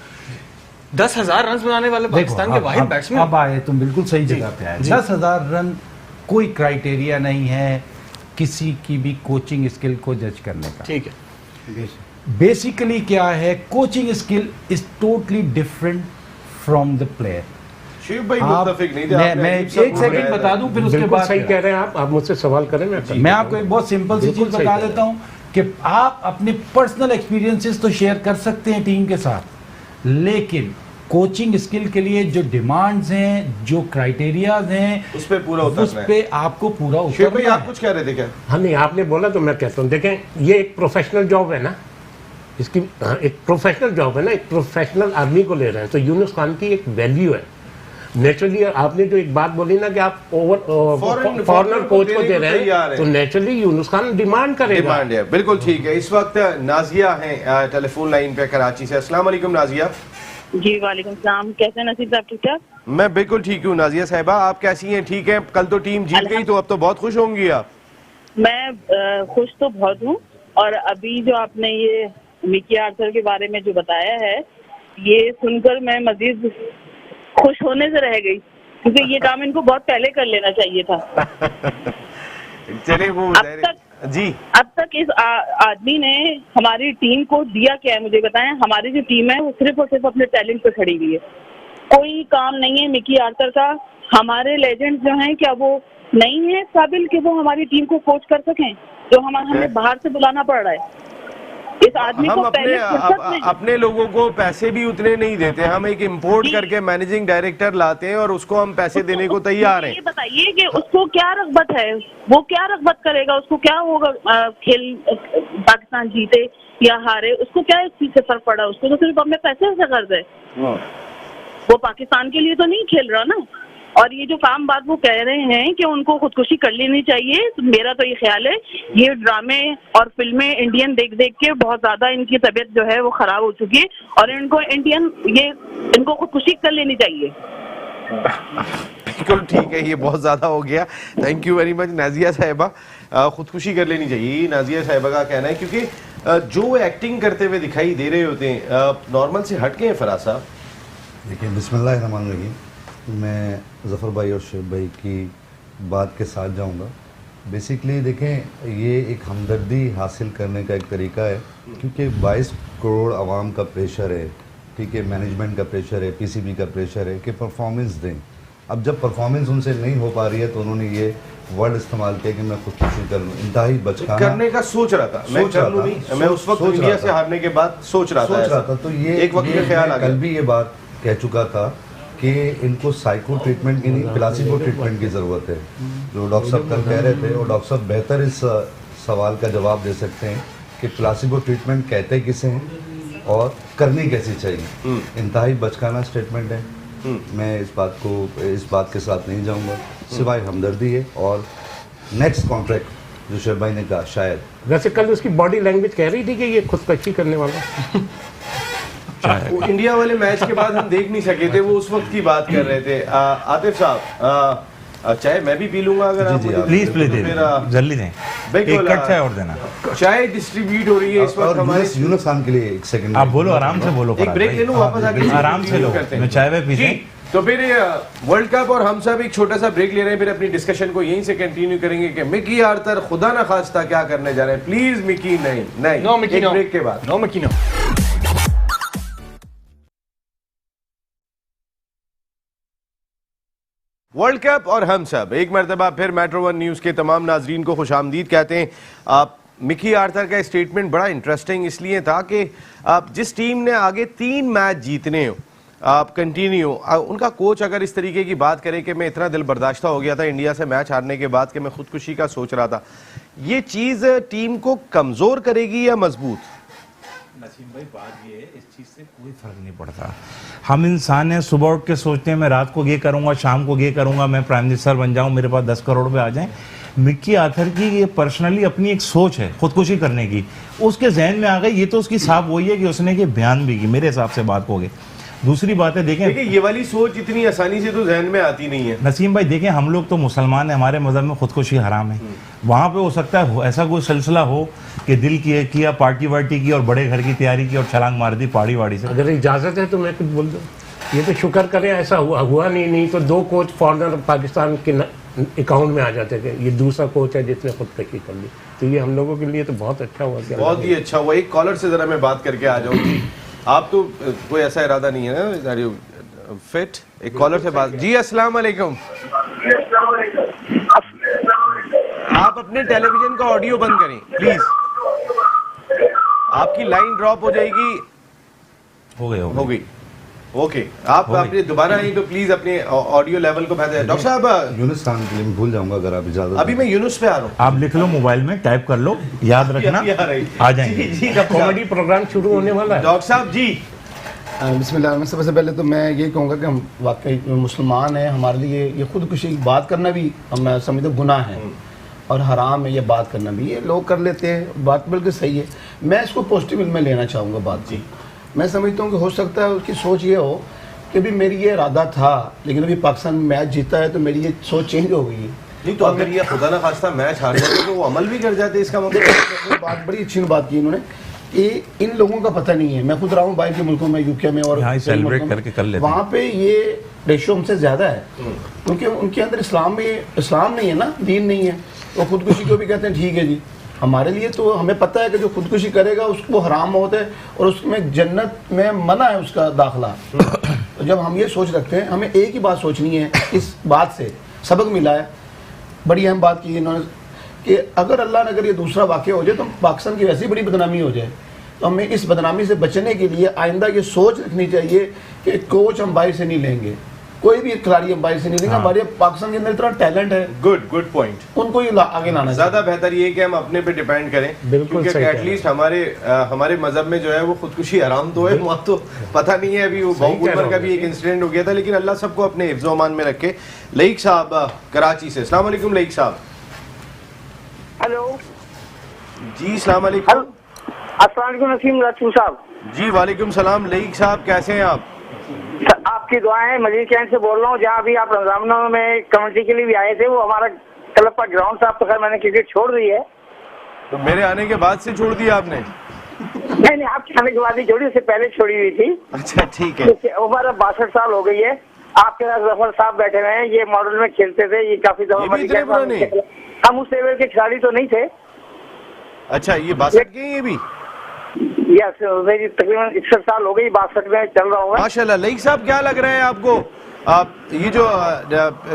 [SPEAKER 4] 10,000 रन बनाने वाले पाकिस्तान के वाहिद बैट्समैन।
[SPEAKER 2] अब आए, तुम बिल्कुल सही जगह पे आए। 10,000 रन कोई क्राइटेरिया नहीं है किसी की भी कोचिंग स्किल को जज करने का।
[SPEAKER 4] ठीक है,
[SPEAKER 2] बेसिकली क्या है, coaching skill is totally different from the player.
[SPEAKER 1] Shiv भाई
[SPEAKER 2] आप-
[SPEAKER 1] मुत्तफिक नहीं थे,
[SPEAKER 2] मैं
[SPEAKER 1] आपने
[SPEAKER 2] मैं
[SPEAKER 1] अजीब सा
[SPEAKER 2] एक
[SPEAKER 1] बोला
[SPEAKER 2] सेकंड
[SPEAKER 1] है।
[SPEAKER 2] बता दूं फिर उसके
[SPEAKER 3] बिल्कुल
[SPEAKER 2] बाद
[SPEAKER 3] सही कह रहे हैं आप मुझसे सवाल करें
[SPEAKER 2] मैं आपको एक बहुत सिंपल सी
[SPEAKER 3] बिल्कुल
[SPEAKER 2] चीज
[SPEAKER 3] सही
[SPEAKER 2] बता
[SPEAKER 3] कह रहे
[SPEAKER 2] देता हूं कि आप अपने पर्सनल एक्सपीरियंसेस तो शेयर कर सकते हैं टीम के साथ, लेकिन कोचिंग स्किल के लिए जो डिमांड्स हैं, जो क्राइटेरियाज हैं,
[SPEAKER 1] उस पे पूरा
[SPEAKER 2] उस
[SPEAKER 1] उतरना है।
[SPEAKER 2] पे आपको पूरा
[SPEAKER 1] शिव भाई
[SPEAKER 2] उतरना
[SPEAKER 1] आप
[SPEAKER 2] है।
[SPEAKER 1] कुछ कह रहे थे क्या?
[SPEAKER 3] हाँ नहीं, आपने बोला तो मैं कहता हूँ, देखें ये एक प्रोफेशनल जॉब है ना, इसकी एक प्रोफेशनल जॉब है ना, एक प्रोफेशनल आदमी को ले रहे हैं, तो यूनुस खान की एक वैल्यू है। नेचुरली आपने जो एक बात बोली ना कि आप फॉरनर कोच को दे रहे हैं, तो नेचुरली यूनुस खान डिमांड करेगा।
[SPEAKER 1] डिमांड है, बिल्कुल ठीक है। इस वक्त नाजिया हैं टेलीफोन लाइन पे कराची से। अस्सलाम वालेकुम नाजिया।
[SPEAKER 6] जी वालेकुम सलाम, कैसे हैं नसीब साहब, ठीक ठाक?
[SPEAKER 1] मैं बिल्कुल ठीक हूँ नाजिया साहिबा, आप कैसी हैं? ठीक है, कल तो टीम जीत गई तो अब तो बहुत खुश होंगी आप।
[SPEAKER 6] मैं खुश तो बहुत हूँ, और अभी जो आपने ये मिकी आर्थर के बारे में जो बताया है, ये सुनकर मैं मजीद खुश होने से रह गई, क्योंकि ये काम इनको बहुत पहले कर लेना चाहिए था।
[SPEAKER 1] चले वो जी
[SPEAKER 6] अब तक इस आदमी ने हमारी टीम को दिया क्या है, मुझे बताएं। हमारी जो टीम है वो सिर्फ और सिर्फ अपने टैलेंट पे खड़ी हुई है, कोई काम नहीं है मिकी आर्थर का। हमारे लेजेंड जो हैं, क्या वो नहीं है काबिल कि वो हमारी टीम को कोच कर सकें, जो हमें बाहर से बुलाना पड़ रहा है। इस आदमी
[SPEAKER 1] हम
[SPEAKER 6] को
[SPEAKER 1] अपने
[SPEAKER 6] पहले फुर्सत में
[SPEAKER 1] अपने लोगों को पैसे भी उतने नहीं देते, हम एक इंपोर्ट करके मैनेजिंग डायरेक्टर लाते हैं और उसको हम पैसे देने को तैयार हैं।
[SPEAKER 6] ये बताइए कि उसको क्या रग़बत है, वो क्या रग़बत करेगा, उसको क्या होगा खेल पाकिस्तान जीते या हारे, उसको क्या इस चीज से फर्क पड़ा? उसको तो सिर्फ अपने पैसे से गर्ज है, वो पाकिस्तान के लिए तो नहीं खेल रहा ना। और ये जो काम बात वो कह रहे हैं कि उनको खुदकुशी कर लेनी चाहिए, तो मेरा तो ये ख्याल है ये ड्रामे और फिल्में इंडियन देख देख के बहुत ज्यादा इनकी तबीयत जो है वो खराब हो चुकी है, और इनको खुदकुशी कर लेनी चाहिए।
[SPEAKER 1] बिल्कुल ठीक है, ये बहुत ज्यादा हो गया। Thank you very much Nazia साहिबा। खुदकुशी कर लेनी चाहिए, ये नाजिया साहिबा का कहना है, क्योंकि जो वो एक्टिंग करते हुए दिखाई दे रहे होते हैं नॉर्मल से हटके हैं फराज साहब।
[SPEAKER 7] देखिए, बिस्मिल्लाहिर्रहमानिर्रहीम, मैं ज़फ़र भाई और शिव भाई की बात के साथ जाऊंगा। बेसिकली देखें, ये एक हमदर्दी हासिल करने का एक तरीका है, क्योंकि 22 करोड़ आवाम का प्रेशर है, ठीक है, मैनेजमेंट का प्रेशर है, पीसीबी का प्रेशर है कि परफॉर्मेंस दें। अब जब परफॉर्मेंस उनसे नहीं हो पा रही है तो उन्होंने ये वर्ड इस्तेमाल किया कि मैं खुदकुशी कर लूँ। इंतहाई बचकाना
[SPEAKER 1] करने का सोच रहा था, मैं कर लूं नहीं, मैं उस वक्त इंडिया से हारने के बाद सोच रहा था।
[SPEAKER 7] तो ये
[SPEAKER 1] एक वक्त में ख्याल आ गया।
[SPEAKER 7] कल भी ये बात कह चुका था कि इनको साइको ट्रीटमेंट की नहीं, प्लासिबो ट्रीटमेंट की ज़रूरत है। जो डॉक्टर साहब कल कह रहे थे, और डॉक्टर साहब बेहतर इस सवाल का जवाब दे सकते हैं कि प्लासिबो ट्रीटमेंट कहते किसे हैं और करनी कैसी चाहिए। इंतहाई बचकाना स्टेटमेंट है, मैं इस बात के साथ नहीं जाऊंगा, सिवाय हमदर्दी है और नेक्स्ट कॉन्ट्रैक्ट जो शेर भाई ने कहा शायद।
[SPEAKER 3] वैसे कल उसकी बॉडी लैंग्वेज कह रही थी कि ये खुदकशी करने वाला।
[SPEAKER 1] वो इंडिया वाले मैच के बाद हम देख नहीं सके थे, वो उस वक्त की बात कर रहे थे। आतिफ साहब, चाय मैं भी पी लूंगा अगर आप मुझे
[SPEAKER 8] प्लीज
[SPEAKER 1] तो
[SPEAKER 8] प्लीज
[SPEAKER 1] फिर,
[SPEAKER 8] जल्दी दें,
[SPEAKER 1] बिल्कुल,
[SPEAKER 8] एक कट चाय और देना।
[SPEAKER 1] चाय डिस्ट्रीब्यूट हो रही है इस वक्त
[SPEAKER 7] और
[SPEAKER 1] हमारे।
[SPEAKER 7] यूनुस खान के लिए एक सेकंड
[SPEAKER 8] आप बोलो, आराम से बोलो,
[SPEAKER 1] एक ब्रेक ले लूं, वापस आके
[SPEAKER 8] आराम से लो,
[SPEAKER 1] करते हैं।
[SPEAKER 8] मैं चाय में
[SPEAKER 1] जी,
[SPEAKER 8] पीते।
[SPEAKER 1] तो फिर वर्ल्ड कप और हम सब एक छोटा सा ब्रेक ले रहे हैं, फिर अपनी डिस्कशन को यहीं से कंटिन्यू करेंगे कि मिकी आर्थर खुदा ना खास्ता क्या करने जा रहे हैं। प्लीज मिकी, नहीं
[SPEAKER 4] नो मिकी,
[SPEAKER 1] एक
[SPEAKER 4] नो
[SPEAKER 1] ब्रेक के बाद।
[SPEAKER 4] No Mickey, no.
[SPEAKER 1] World Cup और हम सब एक मरतबा फिर मेट्रो वन न्यूज़ के तमाम नाजरीन को खुशामदीद कहते हैं। आप मिकी आर्थर का स्टेटमेंट बड़ा इंटरेस्टिंग इसलिए था कि आप जिस टीम ने आगे 3 मैच जीतने हो आप कंटिन्यू, उनका कोच अगर इस तरीके की बात करे कि मैं इतना दिल बर्दाश्ता हो गया था इंडिया से मैच हारने के बाद कि मैं खुदकुशी का सोच रहा था, ये चीज़ टीम को कमज़ोर करेगी या मजबूत?
[SPEAKER 8] नसीम भाई, बात ये है, इस चीज़ से कोई फर्क नहीं पड़ता। हम इंसान हैं, सुबह उठ के सोचते हैं मैं रात को ये करूंगा, शाम को ये करूंगा, मैं प्राइम मिनिस्टर बन जाऊं, मेरे पास 10 करोड़ रुपए आ जाएं। मिकी आर्थर की ये पर्सनली अपनी एक सोच है खुदकुशी करने की, उसके जहन में आ गई, ये तो उसकी साफ वही है कि उसने ये बयान भी की, मेरे हिसाब से बात हो गई। दूसरी बात है, देखें
[SPEAKER 1] देखिए ये वाली सोच इतनी आसानी से तो जहन में आती नहीं है।
[SPEAKER 8] नसीम भाई, देखें हम लोग तो मुसलमान हैं, हमारे मज़हब में खुदकुशी हराम है। वहाँ पे हो सकता है ऐसा कोई सिलसिला हो कि दिल किया, पार्टी वार्टी की और बड़े घर की तैयारी की और छलांग मार दी पहाड़ी वाड़ी से।
[SPEAKER 3] अगर इजाज़त है तो मैं कुछ बोल दूँ। ये तो शुक्र करें ऐसा हुआ नहीं तो 2 कोच फॉरनर पाकिस्तान के अकाउंट में आ जाते थे। ये दूसरा कोच है जिसने खुदकुशी कर ली, तो ये हम लोगों के लिए तो बहुत अच्छा हुआ।
[SPEAKER 1] बहुत ही अच्छा हुआ। एक कॉलर से ज़रा मैं बात करके आ जाऊँ। आप तो कोई ऐसा इरादा नहीं है ना फिट। एक कॉलर से बात। जी अस्सलाम वालेकुम। आप अपने टेलीविजन का ऑडियो बंद करें प्लीज, आपकी लाइन ड्रॉप हो जाएगी।
[SPEAKER 8] हो गई
[SPEAKER 1] हो गई। ओके, आप अपने दोबारा आए तो प्लीज अपने ऑडियो लेवल को बेहतर। डॉक्टर साहब
[SPEAKER 7] यूनुस खान के लिए मैं भूल जाऊंगा अगर आप इजाजत
[SPEAKER 1] अभी मैं यूनुस पे आ रहा हूँ।
[SPEAKER 8] आप लिख लो मोबाइल में, टाइप कर लो, याद रखना, आ जाएंगे।
[SPEAKER 1] जी डॉक्टर साहब।
[SPEAKER 3] कॉमेडी प्रोग्राम शुरू होने वाला है।
[SPEAKER 1] डॉक्टर साहब जी।
[SPEAKER 9] बिस्मिल्लाह। मैं सबसे पहले तो मैं ये कहूँगा कि हम वाकई मुसलमान हैं, हमारे लिए ये खुदकुशी की बात करना भी मैं समझता हूँ गुनाह है और हराम है ये बात करना भी। ये लोग कर लेते हैं, बात बिल्कुल सही है। मैं इसको पॉजिटिव में लेना चाहूँगा बात जी। मैं समझता हूँ कि हो सकता है उसकी सोच ये हो कि भी मेरी ये इरादा था, लेकिन अभी पाकिस्तान मैच जीता है तो मेरी ये सोच चेंज हो गई है।
[SPEAKER 1] नहीं तो अगर ये खुदा ना खास्ता मैच हार जाते तो वो अमल भी कर जाते, इसका मतलब
[SPEAKER 9] बात बड़ी अच्छी बात की इन्होंने कि इन लोगों का पता नहीं है। मैं खुद रहा हूँ बाहर के मुल्कों में, यूके में और
[SPEAKER 8] यहाँ सेलिब्रेट करके कर लेते हैं।
[SPEAKER 9] वहाँ पे ये रेशियो हमसे ज़्यादा है क्योंकि उनके अंदर इस्लाम नहीं है ना, दीन नहीं है। वो खुदकुशी को भी कहते हैं ठीक है जी। हमारे लिए तो हमें पता है कि जो खुदकुशी करेगा उसको हराम होता है और उसमें जन्नत में मना है उसका दाखला। तो जब हम ये सोच रखते हैं, हमें एक ही बात सोचनी है। इस बात से सबक मिला है, बड़ी अहम बात की इन्होंने कि अगर अल्लाह ने अगर ये दूसरा वाक़या हो जाए तो पाकिस्तान की वैसी बड़ी बदनामी हो जाए। तो हमें इस बदनामी से बचने के लिए आइंदा ये सोच रखनी चाहिए कि कोच हम बाहर से नहीं लेंगे, कोई भी खिलाड़ी हम बाहर से नहीं लेंगे। हमारे पाकिस्तान के अंदर इतना टैलेंट है।
[SPEAKER 1] Good point.
[SPEAKER 9] उनको ही आगे लाना
[SPEAKER 1] ज्यादा बेहतर ये है कि हम अपने पे डिपेंड करें,
[SPEAKER 3] बिल्कुल
[SPEAKER 1] क्योंकि एटलीस्ट हमारे मजहब में जो है वो खुदकुशी हराम तो है, वहाँ तो पता नहीं है। अभी वो बहु उमर का भी एक इंसिडेंट हो गया था, लेकिन अल्लाह सबको अपने हिफ्ज़ अमान में रखे। लईक साहब कराची से। अस्सलाम वालेकुम लईक साहब।
[SPEAKER 10] हेलो
[SPEAKER 1] जी अस्सलाम वालेकुम।
[SPEAKER 10] अस्सलाम वालेकुम नसीम राजू साहब।
[SPEAKER 1] जी वालेकुम सलाम। लईक साहब कैसे हैं आप?
[SPEAKER 10] आपकी दुआएं। मजीद कैंट से बोल रहा हूँ, जहाँ अभी आप रमजान में कमेंट्री के लिए भी आए थे। वो हमारा क्लब का ग्राउंड था। अब तो खैर मैंने क्रिकेट छोड़ दी है।
[SPEAKER 1] तो मेरे आने के बाद से छोड़ दिया आपने?
[SPEAKER 10] नहीं, आपके आने के बाद ही छोड़ी, उससे पहले छोड़ी हुई थी।
[SPEAKER 1] अच्छा ठीक है।
[SPEAKER 10] उम्र 62 साल हो गई है। आपके साथ जफर साहब बैठे हुए हैं, ये मॉडल में खेलते थे। ये काफी दफा हम उस लेवल के खिलाड़ी तो नहीं थे।
[SPEAKER 1] अच्छा, ये 62 के ये भी?
[SPEAKER 10] यस, मेरी तकरीबन 61 साल हो गई, 62 में चल रहा हूँ।
[SPEAKER 1] माशाल्लाह। लईक साहब क्या लग रहा है आपको, आप ये जो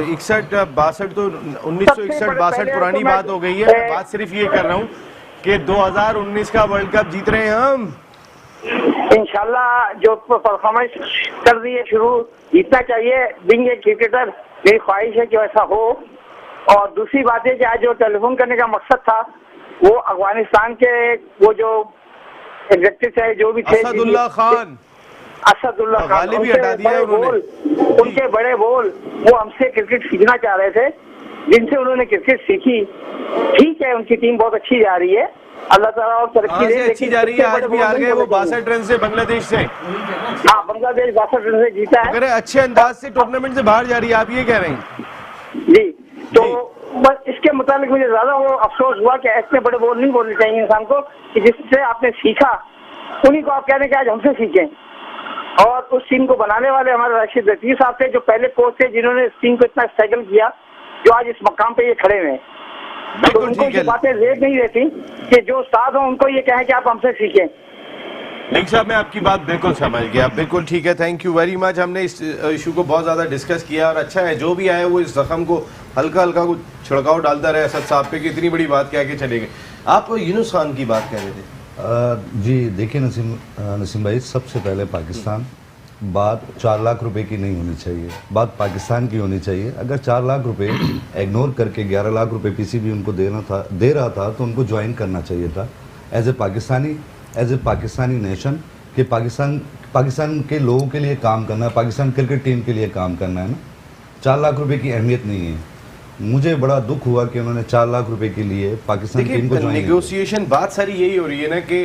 [SPEAKER 1] 61-62 तो 1961-62 पुरानी बात हो गई है। मैं बात सिर्फ ये कर रहा हूँ कि 2019 का वर्ल्ड कप जीत रहे हैं हम।
[SPEAKER 10] इंशाल्लाह जो परफॉर्मेंस कर दी है शुरू, जीतना चाहिए। बिंग ए क्रिकेटर मेरी ख्वाहिश है कि वैसा हो। और दूसरी बात है कि आज जो टेलीफोन करने का मकसद था, वो अफगानिस्तान के वो जो एग्जेक्टिव है जो भी थे,
[SPEAKER 1] असदुल्ला खान,
[SPEAKER 10] गालिब भी हटा दिया उन्होंने। उनके बड़े बोल वो हमसे क्रिकेट सीखना चाह रहे थे, जिनसे उन्होंने क्रिकेट सीखी। ठीक है, उनकी टीम बहुत अच्छी जा रही है, अल्लाह ताला और तरक्की दे।
[SPEAKER 1] अच्छी जा रही है। आज भी हार गए वो 62 रन से बांग्लादेश से।
[SPEAKER 10] हाँ, बांग्लादेश 62 रन से जीता है।
[SPEAKER 1] अगर अच्छे अंदाज से टूर्नामेंट से बाहर जा रही है, आप ये कह रहे हैं
[SPEAKER 10] जी। तो बस इसके मुताबिक मुझे ज्यादा वो अफसोस हुआ कि ऐसे बड़े बोल नहीं बोलने चाहिए इंसान को, कि जिससे आपने सीखा उन्हीं को आप कह रहे हैं कि आज हमसे सीखें। और उस टीम को बनाने वाले हमारे राशिद रफीक साहब थे, जो पहले कोच थे, जिन्होंने इस टीम को इतना स्ट्रगल किया, जो आज इस मकाम पे ये खड़े हुए हैं। तो उनको ये बातें रेट नहीं रहती कि जो उस्ताद हो उनको ये कहें कि आप हमसे सीखें।
[SPEAKER 1] लईक साहब, मैं आपकी बात बिल्कुल समझ गया, बिल्कुल ठीक है। Thank you very much. हमने इस इशू को बहुत ज़्यादा डिस्कस किया और अच्छा है जो भी आए वो इस जख्म को हल्का हल्का को छिड़काव डालता रहे असद साहब पे कि इतनी बड़ी बात कह के चले गए। आप यूनुस खान की बात कह रहे थे।
[SPEAKER 7] जी देखिए नसीम भाई, सबसे पहले पाकिस्तान, बात 4 लाख रुपए की नहीं होनी चाहिए, बात पाकिस्तान की होनी चाहिए। अगर 4 लाख रुपए इग्नोर करके 11 लाख रुपए पीसीबी उनको दे रहा था तो उनको ज्वाइन करना चाहिए था एज ए पाकिस्तानी नेशन, कि पाकिस्तान के लोगों के लिए काम करना है, पाकिस्तान क्रिकेट टीम के लिए काम करना है ना। 4 लाख रुपए की अहमियत नहीं है। मुझे बड़ा दुख हुआ कि उन्होंने 4 लाख रुपए के लिए पाकिस्तान टीम को ज्वाइन।
[SPEAKER 1] नेगोशिएशन बात सारी यही हो रही है ना कि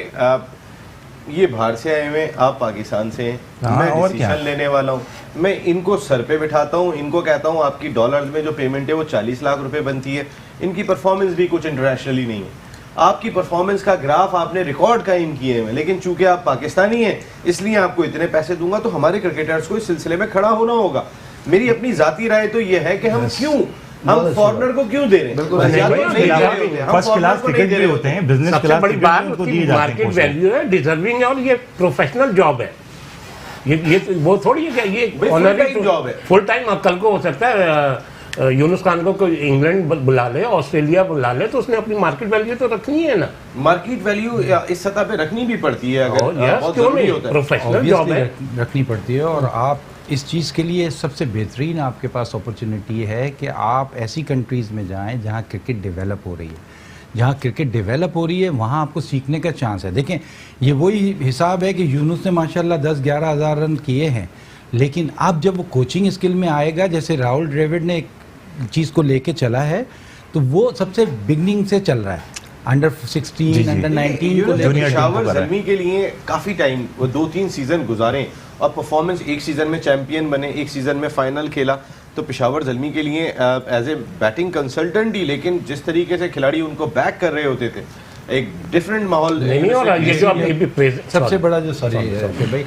[SPEAKER 1] ये बाहर से आए हुए, आप पाकिस्तान से हैं, मैं डिसीजन लेने वाला हूँ, मैं इनको सर पे बिठाता हूँ, इनको कहता हूँ आपकी डॉलर्स में जो पेमेंट है वो 40 लाख रुपए बनती है। इनकी परफॉर्मेंस भी कुछ इंटरनेशनली नहीं है। आपकी परफॉर्मेंस का ग्राफ आपने रिकॉर्ड कायम किए हैं, लेकिन चूंकि आप पाकिस्तानी हैं इसलिए आपको इतने पैसे दूंगा। तो हमारे क्रिकेटर्स को इस सिलसिले में खड़ा होना होगा। मेरी अपनी जाती राय तो ये है कि हम फॉरनर को क्यों दे रहे हैं?
[SPEAKER 8] फर्स्ट क्लास टिकट भी होते हैं, बिजनेस क्लास
[SPEAKER 3] बड़ी बात उनको दी जाती है। मार्केट वैल्यू है, डिजर्विंग है और ये प्रोफेशनल जॉब है। ये तो वो थोड़ी है क्या, ये
[SPEAKER 1] भाई full time job है।
[SPEAKER 3] Full time. अब कल को हो सकता है यूनुस खान को कोई इंग्लैंड बुला ले, ऑस्ट्रेलिया बुला ले, तो उसने अपनी मार्केट वैल्यू तो रखनी है ना।
[SPEAKER 1] मार्केट वैल्यू इस सतह पे रखनी भी पड़ती है, अगर बहुत
[SPEAKER 3] क्यों
[SPEAKER 1] जरूरी
[SPEAKER 3] नहीं,
[SPEAKER 1] होता है।
[SPEAKER 3] प्रोफेशनल जॉब है।
[SPEAKER 2] रखनी पड़ती है। और आप इस चीज़ के लिए सबसे बेहतरीन आपके पास अपॉर्चुनिटी है कि आप ऐसी कंट्रीज़ में जाएं जहां क्रिकेट डेवलप हो रही है। जहाँ क्रिकेट डेवलप हो रही है वहाँ आपको सीखने का चांस है। देखें, ये वही हिसाब है कि यूनुस ने माशाल्लाह 10-11 हज़ार रन किए हैं, लेकिन अब जब वो कोचिंग स्किल में आएगा, जैसे राहुल द्रविड़ ने एक चीज़ को लेके चला है, तो वो सबसे बिगनिंग से चल रहा है। अंडर 16, अंडर 19 को लेकर
[SPEAKER 1] पेशावर ज़ल्मी के लिए काफ़ी टाइम, वो 2-3 सीज़न गुजारे और परफॉर्मेंस, एक सीज़न में चैंपियन बने, एक सीज़न में फाइनल खेला, तो पेशावर ज़ल्मी के लिए एज ए बैटिंग कंसल्टेंट ही, लेकिन जिस तरीके से खिलाड़ी उनको बैक कर रहे होते थे, एक डिफरेंट माहौल।
[SPEAKER 3] नहीं, और ये जो अभी भी
[SPEAKER 2] सबसे बड़ा जो भाई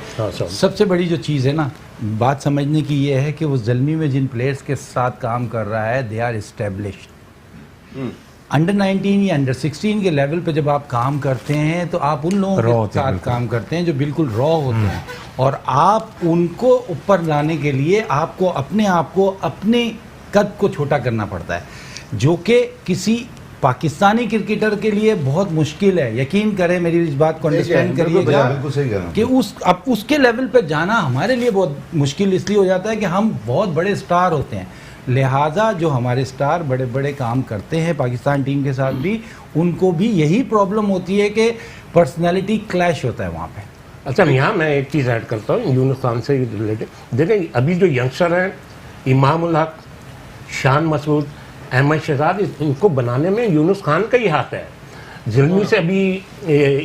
[SPEAKER 2] सबसे बड़ी जो चीज़ है ना, बात समझने की ये है कि वो ज़ल्मी में जिन प्लेयर्स के साथ काम कर रहा है, दे आर एस्टेब्लिश्ड। अंडर 19 या अंडर 16 के लेवल पे जब आप काम करते हैं तो आप उन लोगों के साथ काम करते हैं जो बिल्कुल रॉ होते हैं, और आप उनको ऊपर लाने के लिए आपको अपने आप को, अपने कद को छोटा करना पड़ता है, जो कि किसी पाकिस्तानी क्रिकेटर के लिए बहुत मुश्किल है। यकीन करें, मेरी इस बात को अंडरस्टैंड करिएगा कि अब उसके लेवल पे जाना हमारे लिए बहुत मुश्किल इसलिए हो जाता है कि हम बहुत बड़े स्टार होते हैं, लिहाजा जो हमारे स्टार बड़े बड़े काम करते हैं पाकिस्तान टीम के साथ भी, उनको भी यही प्रॉब्लम होती है कि पर्सनैलिटी क्लैश होता है वहाँ पे।
[SPEAKER 3] अच्छा, यहाँ मैं एक चीज़ ऐड करता हूँ यूनुस खान से रिलेटेड। देखें, अभी जो यंगस्टर हैं, इमाम उल हक, शान मसूद, अहमद शहजाद, इनको बनाने में यूनुस खान का ही हाथ है। ज़िल्मी से अभी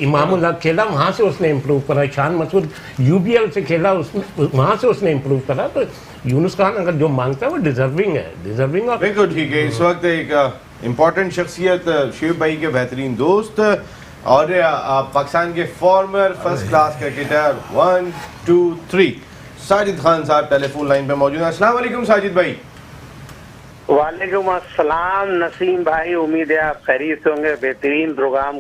[SPEAKER 3] इमाम उल हक खेला, वहाँ से उसने इम्प्रूव करा। शान मसूद UBL से खेला, वहाँ से उसने इम्प्रूव करा। तो यूनुस खान अगर जो मांगता है वो डिजर्विंग है, डिजर्विंग। और
[SPEAKER 1] बिल्कुल ठीक है। इस वक्त एक इम्पोर्टेंट शख्सियत शुएब भाई के बेहतरीन दोस्त और पाकिस्तान के farmer first class cricketer 1, 2, 3 Sajid Khan साहब टेलीफोन लाइन पे मौजूद हैं। अस्सलाम वालेकुम साजिद भाई।
[SPEAKER 11] वालेकुम अस्सलाम नसीम भाई, उम्मीद है आप खैरियत होंगे। बेहतरीन प्रोग्राम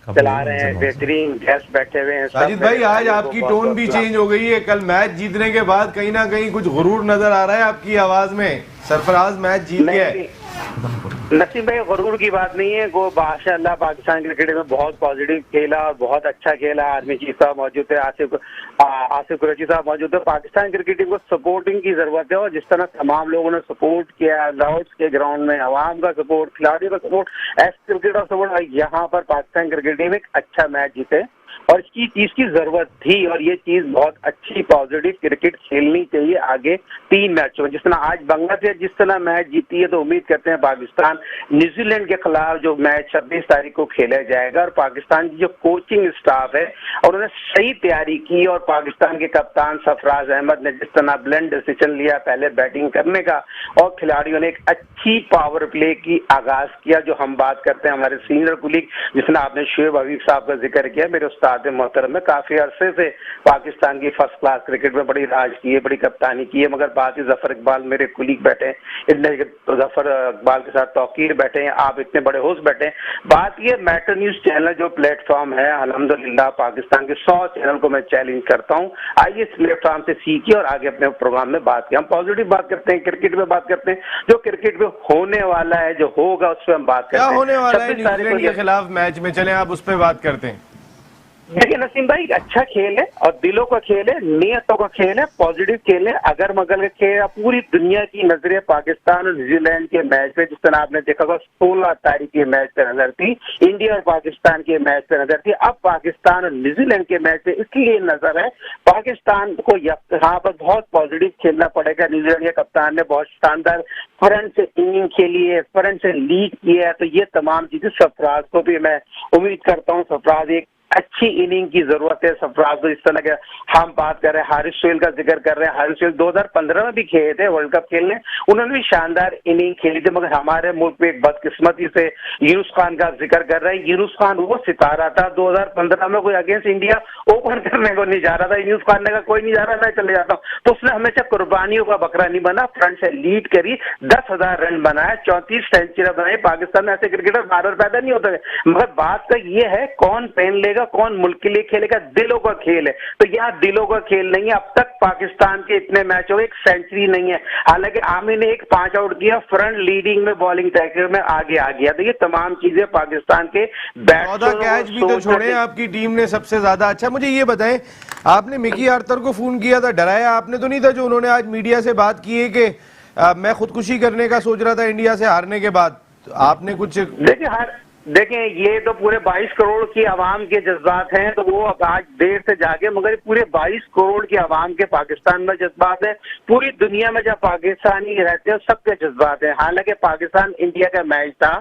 [SPEAKER 11] चला रहे हैं, बेहतरीन गेस्ट बैठे हुए हैं।
[SPEAKER 1] साजिद भाई, आज आपकी टोन भी चेंज हो गई है। कल मैच जीतने के बाद कहीं ना कहीं कुछ गुरूर नजर आ रहा है आपकी आवाज में। सरफराज मैच जीत गया है।
[SPEAKER 11] नसीम भाई, गुरूर की बात नहीं है, वो माशाअल्लाह पाकिस्तान क्रिकेट में बहुत पॉजिटिव खेला और बहुत अच्छा खेला। आर्मी चीफ साहब मौजूद है, आसिफ कुरैशी साहब मौजूद है। पाकिस्तान क्रिकेट टीम को सपोर्टिंग की जरूरत है, और जिस तरह तमाम लोगों ने सपोर्ट किया, लॉर्ड्स के ग्राउंड में अवाम का सपोर्ट, खिलाड़ियों का सपोर्ट, क्रिकेट का सपोर्ट, यहाँ पर पाकिस्तान क्रिकेट टीम एक अच्छा मैच जीते, और इसकी चीज की जरूरत थी। और ये चीज बहुत अच्छी पॉजिटिव क्रिकेट खेलनी चाहिए आगे 3 मैचों में। जिस तरह आज बांग्लादेश जिस तरह मैच जीती है, तो उम्मीद करते हैं पाकिस्तान न्यूजीलैंड के खिलाफ जो मैच 26 तारीख को खेला जाएगा, और पाकिस्तान की जो कोचिंग स्टाफ है और उन्होंने सही तैयारी की, और पाकिस्तान के कप्तान सरफराज अहमद ने जिस तरह ब्लेंड डिसीजन लिया पहले बैटिंग करने का, और खिलाड़ियों ने एक अच्छी पावर प्ले की आगाज किया। जो हम बात करते हैं हमारे सीनियर कुलीग, जिसने आपने शुएब हबीब साहब का जिक्र किया, मेरे उस्ताद मोहतरम में काफी अरसे से पाकिस्तान की फर्स्ट क्लास क्रिकेट में बड़ी राज की है, बड़ी कप्तानी की है। मगर बात ही जफर इकबाल मेरे कुलीग बैठे हैं, इतने जफर इकबाल के साथ तौकीर बैठे हैं, आप इतने बड़े होस्ट बैठे हैं। बात ये मैटर न्यूज चैनल जो प्लेटफॉर्म है, अल्हम्दुलिल्लाह पाकिस्तान के 100 चैनल को मैं चैलेंज करता हूँ, आइए इस प्लेटफॉर्म से सीखिए और आगे अपने प्रोग्राम में बात करें। हम पॉजिटिव बात करते हैं, क्रिकेट में बात करते हैं, जो क्रिकेट में होने वाला है, जो होगा उस पर हम बात करते हैं।
[SPEAKER 1] क्या होने वाला है न्यूजीलैंड के खिलाफ मैच में? चले आप उस पर बात करते हैं।
[SPEAKER 11] देखिए नसीम भाई, अच्छा खेल है और दिलों का खेल है, नियतों का खेल है, पॉजिटिव खेल है, अगर मगर का खेल है। पूरी दुनिया की नजरें पाकिस्तान और न्यूजीलैंड के मैच पे, जिस तरह आपने देखा होगा 16 तारीख के मैच पे नजर थी, इंडिया और पाकिस्तान के मैच पे नजर थी, अब पाकिस्तान और न्यूजीलैंड के मैच पे इसलिए नजर है। पाकिस्तान को यहाँ पर बहुत पॉजिटिव खेलना पड़ेगा। न्यूजीलैंड के कप्तान ने बहुत शानदार फ्रंट से इनिंग खेली है, फ्रंट से लीड किया है, तो ये तमाम चीजें सरफराज को भी मैं उम्मीद करता हूँ, सरफराज एक अच्छी इनिंग की जरूरत है। सरफराज को इस तरह के हम बात कर रहे हैं, हारिस सोहेल का जिक्र कर रहे हैं, हारिस सोहेल 2015 में भी खेले थे वर्ल्ड कप खेलने, उन्होंने भी शानदार इनिंग खेली थी। मगर हमारे मुल्क में एक बदकिस्मती से यूनुस खान का जिक्र कर रहे हैं। यूनुस खान वो सितारा था 2015 में, कोई अगेंस्ट इंडिया ओपन करने को नहीं जा रहा था। यूनुस खान ने कहा कोई नहीं जा रहा, मैं चले जाता हूँ, तो उसने हमेशा कुर्बानियों का बकरा नहीं बना, फ्रंट से लीड करी, 10,000 रन बनाए, 34 सेंचुरी बनाई। पाकिस्तान में ऐसे क्रिकेटर बार बार पैदा नहीं होते। मगर बात का ये है कौन पेन लेगा, खेलेगा, कौन मुल्क के लिए खेलेगा, दिलों का खेल है। तो यहाँ दिलों का खेल नहीं है। अब तक पाकिस्तान के इतने मैच हो गए, एक सेंचुरी नहीं है। हालांकि आमिर ने एक 5 आउट किया, फ्रंट लीडिंग में बॉलिंग टैकल में आगे आ गया। तो ये तमाम चीजें पाकिस्तान के
[SPEAKER 1] 14 कैच भी तो छोड़े आपकी टीम ने सबसे ज्यादा। अच्छा मुझे ये बताएं, आपने मिकी आर्थर को फोन किया था, डराया आपने तो नहीं था जो उन्होंने आज मीडिया से बात की है कि मैं खुदकुशी करने का सोच रहा था इंडिया से हारने के बाद? आपने कुछ
[SPEAKER 11] देखें ये तो पूरे 22 करोड़ की आवाम के जज्बात हैं, तो वो अब आज देर से जागे, मगर पूरे 22 करोड़ की आवाम के पाकिस्तान में जज्बात है। पूरी दुनिया में जब पाकिस्तानी रहते हैं सबके जज्बात है। हालांकि पाकिस्तान इंडिया का मैच था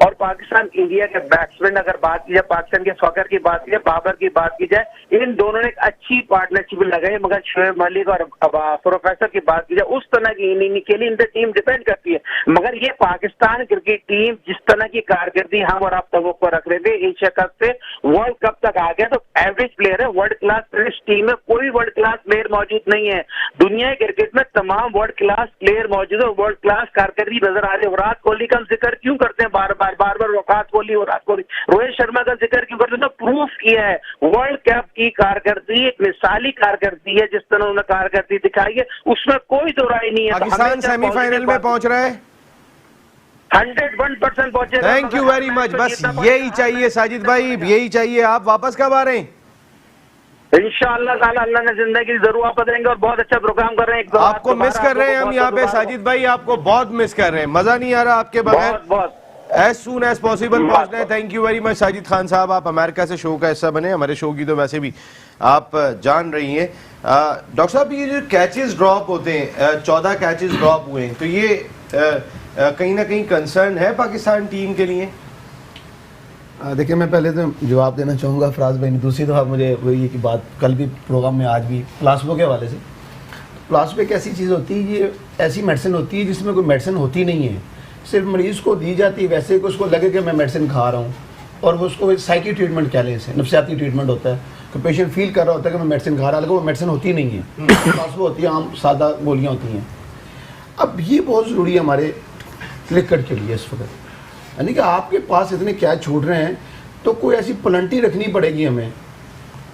[SPEAKER 11] और पाकिस्तान इंडिया के बैट्समैन अगर बात की जाए, पाकिस्तान के फकर की बात की जाए, बाबर की बात की जाए, इन दोनों ने एक अच्छी पार्टनरशिप लगाई। मगर शोएब मलिक और प्रोफेसर की बात की जाए, उस तरह की इनिंग के लिए इनकी टीम डिपेंड करती है। मगर ये पाकिस्तान क्रिकेट टीम जिस तरह की कारकर्दगी हम और आप तवक्को रख रहे थे एशिया कप से वर्ल्ड कप तक आ गया, तो एवरेज प्लेयर है। वर्ल्ड क्लास प्लेयर टीम में कोई वर्ल्ड क्लास प्लेयर मौजूद नहीं है। दुनिया के क्रिकेट में तमाम वर्ल्ड क्लास प्लेयर मौजूद है, वर्ल्ड क्लास कारकर्दगी नजर आ रही है। विराट कोहली का हम जिक्र क्यों करते हैं बार बार विराट कोहली, रोहित शर्मा का जिक्र क्यों करते हैं? प्रूफ किया है वर्ल्ड कप की कारकर्दगी एक मिसाली कारकर्दगी है। जिस तरह उन्होंने कारकर्दगी दिखाई है उसमें कोई दो राय नहीं है।
[SPEAKER 1] पाकिस्तान सेमीफाइनल में पहुंच रहा है,
[SPEAKER 11] 101% पहुंचे।
[SPEAKER 1] Thank you very much. बस यही चाहिए साजिद भाई, यही चाहिए। आप वापस कब आ रहे हैं?
[SPEAKER 11] इंशाअल्लाह ताला अल्लाह ने जिंदगी जरूर वापस आएंगे और बहुत अच्छा प्रोग्राम कर रहे हैं।
[SPEAKER 1] आपको मिस कर रहे हैं हम यहाँ पे साजिद भाई, आपको बहुत मिस कर रहे हैं। मजा नहीं आ रहा आपके बगैर।
[SPEAKER 11] बहुत
[SPEAKER 1] एज सून एज पॉसिबल पहुंचना है। Thank you very much Sajid Khan साहब। आप अमेरिका से शो का हिस्सा बने, हमारे शो की तो वैसे भी आप जान रही हैं। डॉक्टर साहब ये जो कैचेस ड्रॉप होते हैं, 14 कैचेस ड्रॉप हुए हैं, तो ये कहीं ना कहीं कंसर्न है पाकिस्तान टीम के लिए?
[SPEAKER 9] देखिए मैं पहले तो जवाब देना चाहूँगा फराज भाई ने। दूसरी दफ़ा मुझे वही की बात कल भी प्रोग्राम में, आज भी प्लास्बो के हवाले से। प्लास्बो एक ऐसी चीज़ होती है, ये ऐसी मेडिसिन होती है जिसमें कोई मेडिसिन होती नहीं है, सिर्फ मरीज़ को दी जाती है वैसे कि उसको लगे कि मैं मेडिसिन खा रहा हूँ, और वो उसको साइकी ट्रीटमेंट कह लें, इसे नफ्सियाती ट्रीटमेंट होता है कि पेशेंट फील कर रहा होता है कि मैं मेडिसिन खा रहा, लेकिन वो मेडिसिन होती नहीं है। प्लास्बो होती है, आम सादा गोलियाँ होती हैं। अब ये बहुत ज़रूरी है हमारे क्रिकेट के लिए इस वक्त, यानी कि आपके पास इतने कैच छूट रहे हैं तो कोई ऐसी प्लेंटी रखनी पड़ेगी हमें।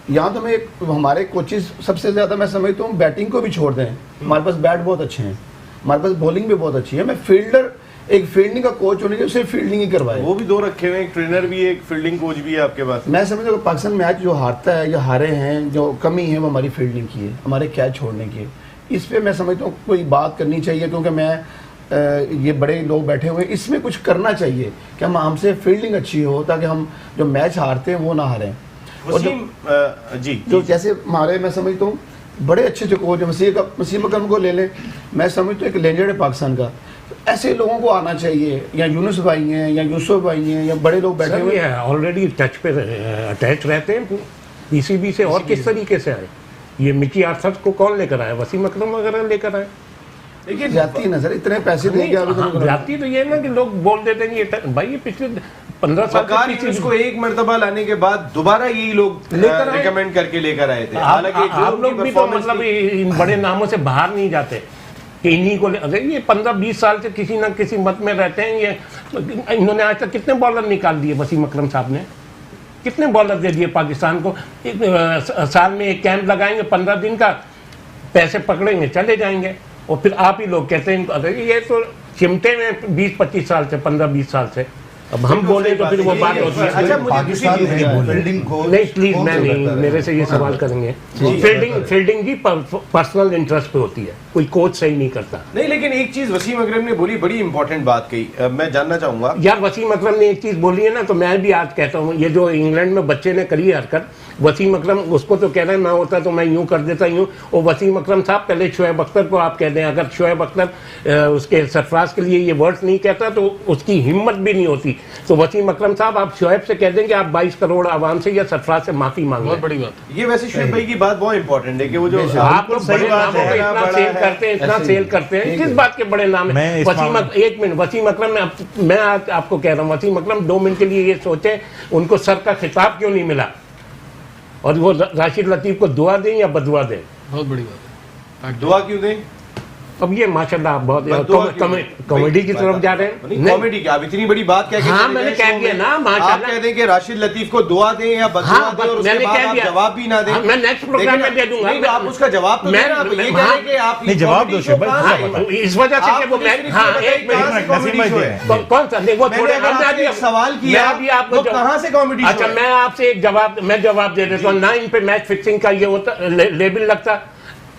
[SPEAKER 9] यहाँ तो हमारे कोचेस सबसे ज़्यादा मैं समझता हूँ बैटिंग को भी छोड़ दें। हमारे पास बैट बहुत अच्छे हैं, हमारे पास बॉलिंग भी बहुत अच्छी है। मैं फील्डर, एक फील्डिंग का कोच होने के सिर्फ फील्डिंग ही करवाए।
[SPEAKER 1] वो भी 2 रखे हुए हैं, एक ट्रेनर भी है, एक फील्डिंग कोच भी है आपके पास।
[SPEAKER 9] मैं समझता हूँ पाकिस्तान मैच जो हारता है या हारे हैं, जो कमी है वो हमारी फील्डिंग की है, हमारे कैच छोड़ने की है। इस पर मैं समझता हूँ कोई बात करनी चाहिए, क्योंकि मैं ये बड़े लोग बैठे हुए हैं, इसमें कुछ करना चाहिए कि हमसे फील्डिंग अच्छी हो ताकि हम जो मैच हारते हैं वो ना हारें। और जो जैसे हमारे, मैं समझता हूँ बड़े अच्छे जो कोच वसीम अकरम को ले लें, मैं समझता हूँ एक लेजेंड है पाकिस्तान का, तो ऐसे लोगों को आना चाहिए। या यूनुस भाई हैं या यूसुफ भाई हैं या बड़े लोग बैठे हुए हैं,
[SPEAKER 3] ऑलरेडी टच पे अटैच रहते हैं पीसीबी से। और किस तरीके से आए ये मिकी आर्थर को कौन लेकर आया? वसीम अकरम वगैरह लेकर आए।
[SPEAKER 9] देखिए जाती नजर इतने पैसे देंगे
[SPEAKER 3] जाती तो ये ना कि लोग बोल देते हैं ये भाई ये पिछले 15 साल
[SPEAKER 1] के उसको एक मरतबा लाने के बाद दोबारा यही लोग रिकमेंड करके लेकर आए थे। हालांकि
[SPEAKER 3] आप लोग भी तो मतलब इन बड़े नामों से बाहर नहीं जाते कि इन्हीं को ये 15-20 साल से किसी ना किसी मत में रहते हैं। ये इन्होंने आज तक कितने बॉलर निकाल दिए? वसीम अकरम साहब ने कितने बॉलर दे दिए पाकिस्तान को? साल में एक कैंप लगाएंगे 15 दिन का, पैसे पकड़ेंगे चले जाएंगे, और फिर आप ही लोग कहते हैं अरे ये तो चिमटे में 20-25 साल से, 15-20 साल से। अब हम बोले तो फिर वो बात होती है।
[SPEAKER 1] अच्छा
[SPEAKER 3] नहीं प्लीज, मैं नहीं, मेरे से ये सवाल करेंगे। फील्डिंग भी पर्सनल इंटरेस्ट पे होती है, कोई कोच सही नहीं करता।
[SPEAKER 1] नहीं, लेकिन एक चीज वसीम अकरम ने बोली, बड़ी इंपॉर्टेंट बात कही, मैं जानना चाहूंगा
[SPEAKER 3] यार। वसीम अकरम ने एक चीज बोली है ना, तो मैं भी आज कहता हूँ, ये जो इंग्लैंड में बच्चे ने करी हरकत, वसीम अकरम उसको तो कह रहे हैं ना होता तो मैं यूं कर देता यूं। और वसीम अकरम साहब पहले शोएब अख्तर को आप कह दें, अगर शोएब अख्तर उसके सरफराज के लिए ये वर्ड्स नहीं कहता तो उसकी हिम्मत भी नहीं होती। तो वसीम अकरम साहब आप शोएब से कह दें कि आप 22 करोड़ आवाम से या सरफराज से माफी मांगे।
[SPEAKER 4] बहुत बड़ी बात।
[SPEAKER 1] ये वैसे शोएब भाई की बात बहुत इंपॉर्टेंट है कि वो जो
[SPEAKER 3] आप लोग बड़े नामों को इतना सेल करते हैं, इतना सेल करते हैं, किस बात के बड़े नाम है? एक मिनट, वसीम अकरम, मैं आपको कह रहा हूँ, वसीम अकरम 2 मिनट के लिए ये सोचे उनको सर का खिताब क्यों नहीं मिला, और वो राशिद लतीफ को दुआ दें या बदुआ दें?
[SPEAKER 4] बहुत बड़ी बात है।
[SPEAKER 1] दुआ क्यों दें?
[SPEAKER 3] अब ये माशाल्लाह आप बहुत
[SPEAKER 1] बद्दुआ क्यों?
[SPEAKER 3] कॉमेडी की तरफ जा रहे हैं।
[SPEAKER 1] नहीं कॉमेडी क्या, आप इतनी बड़ी बात क्या कह
[SPEAKER 3] हाँ,
[SPEAKER 1] रहे हैं
[SPEAKER 3] मैंने
[SPEAKER 1] शो
[SPEAKER 3] कह
[SPEAKER 1] में?
[SPEAKER 3] दिया ना,
[SPEAKER 1] आप
[SPEAKER 3] माशाल्लाह।
[SPEAKER 1] कहते हैं कि राशिद लतीफ को दुआ दें या बद्दुआ
[SPEAKER 3] हाँ,
[SPEAKER 1] दें और उसके
[SPEAKER 3] मैंने
[SPEAKER 1] बाद
[SPEAKER 3] कह
[SPEAKER 1] आप
[SPEAKER 3] दिया।
[SPEAKER 1] जवाब भी ना दें।
[SPEAKER 3] हाँ, मैं नेक्स्ट प्रोग्राम में दे दूंगा।
[SPEAKER 1] नहीं, तो आप उसका जवाब तो
[SPEAKER 3] मैं-
[SPEAKER 1] देना, आप ये
[SPEAKER 3] मैं-
[SPEAKER 1] कह रहे हैं कि आप
[SPEAKER 8] नहीं, जवाब दो शोएब भाई,
[SPEAKER 1] हाँ,
[SPEAKER 8] क्या पता।
[SPEAKER 3] इस वजह से कि वो मैं हाँ एक मिनट
[SPEAKER 8] नसीम भाई जी हैं।
[SPEAKER 3] कौन सा नहीं वो
[SPEAKER 1] मैंने
[SPEAKER 3] थोड़े
[SPEAKER 1] अगर
[SPEAKER 3] हमने
[SPEAKER 1] आपसे
[SPEAKER 3] अभी
[SPEAKER 1] एक सवाल किया,
[SPEAKER 3] मैं अभी आपको
[SPEAKER 1] वो कहाँ से कॉमेडी शो
[SPEAKER 3] अच्छा
[SPEAKER 1] है?
[SPEAKER 3] मैं आपसे एक जवाब दे देता हूँ ना। इन पे मैच फिक्सिंग का ये होता लेबल लगता,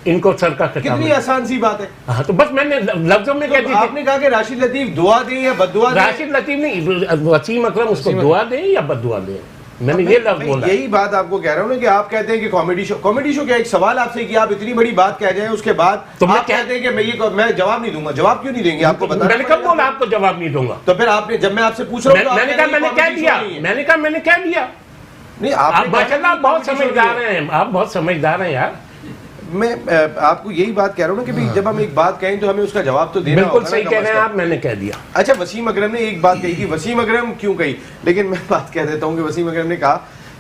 [SPEAKER 3] इनको सर का खिताब
[SPEAKER 1] कितनी
[SPEAKER 3] है।
[SPEAKER 1] आसान सी बात है।
[SPEAKER 3] हाँ तो बस मैंने लफ्जों में कह दी थी।
[SPEAKER 1] आपने कहा कि राशिद लतीफ दुआ दें या बद्दुआ दें।
[SPEAKER 3] राशिद लतीफ नहीं, वसीम अकरम उसको दुआ दे या बदुआ दे, मैंने ये लफ्ज बोला।
[SPEAKER 1] यही बात आपको कह रहा हूँ ना कि आप कहते हैं कि कॉमेडी शो क्या, एक सवाल आपसे किया, आप इतनी बड़ी बात कह जाए उसके बाद
[SPEAKER 3] तो मैं
[SPEAKER 1] आप कहते हैं कि मैं जवाब नहीं दूंगा। जवाब क्यों नहीं देंगे? आपको बताना
[SPEAKER 3] मैंने कब बोला आपको जवाब नहीं दूंगा?
[SPEAKER 1] तो फिर आपने, जब मैं आपसे पूछ रहा हूँ तो
[SPEAKER 3] मैंने
[SPEAKER 1] आप
[SPEAKER 3] कहा
[SPEAKER 1] कहते हैं
[SPEAKER 3] मैंने कह
[SPEAKER 1] comedy
[SPEAKER 3] दिया
[SPEAKER 1] show नहीं है।
[SPEAKER 3] मैंने कह दिया।
[SPEAKER 1] नहीं
[SPEAKER 3] आप
[SPEAKER 1] आपने कहा
[SPEAKER 3] माशाल्लाह
[SPEAKER 1] कि
[SPEAKER 3] बहुत
[SPEAKER 1] comedy show
[SPEAKER 3] समझदार
[SPEAKER 1] नहीं है।
[SPEAKER 3] हैं, आप बहुत समझदार हैं यार।
[SPEAKER 1] मैं आपको यही बात कह रहा हूँ ना कि भाई जब हम एक बात कहें तो हमें उसका जवाब तो देना
[SPEAKER 3] बिल्कुल
[SPEAKER 1] होगा ना,
[SPEAKER 3] सही
[SPEAKER 1] कम
[SPEAKER 3] कह
[SPEAKER 1] से
[SPEAKER 3] रहे हैं
[SPEAKER 1] कम।
[SPEAKER 3] आप, मैंने कह दिया।
[SPEAKER 1] अच्छा वसीम अकरम ने एक बात कही कि वसीम अकरम क्यों कही, लेकिन मैं बात कह देता हूँ कि वसीम अकरम ने कहा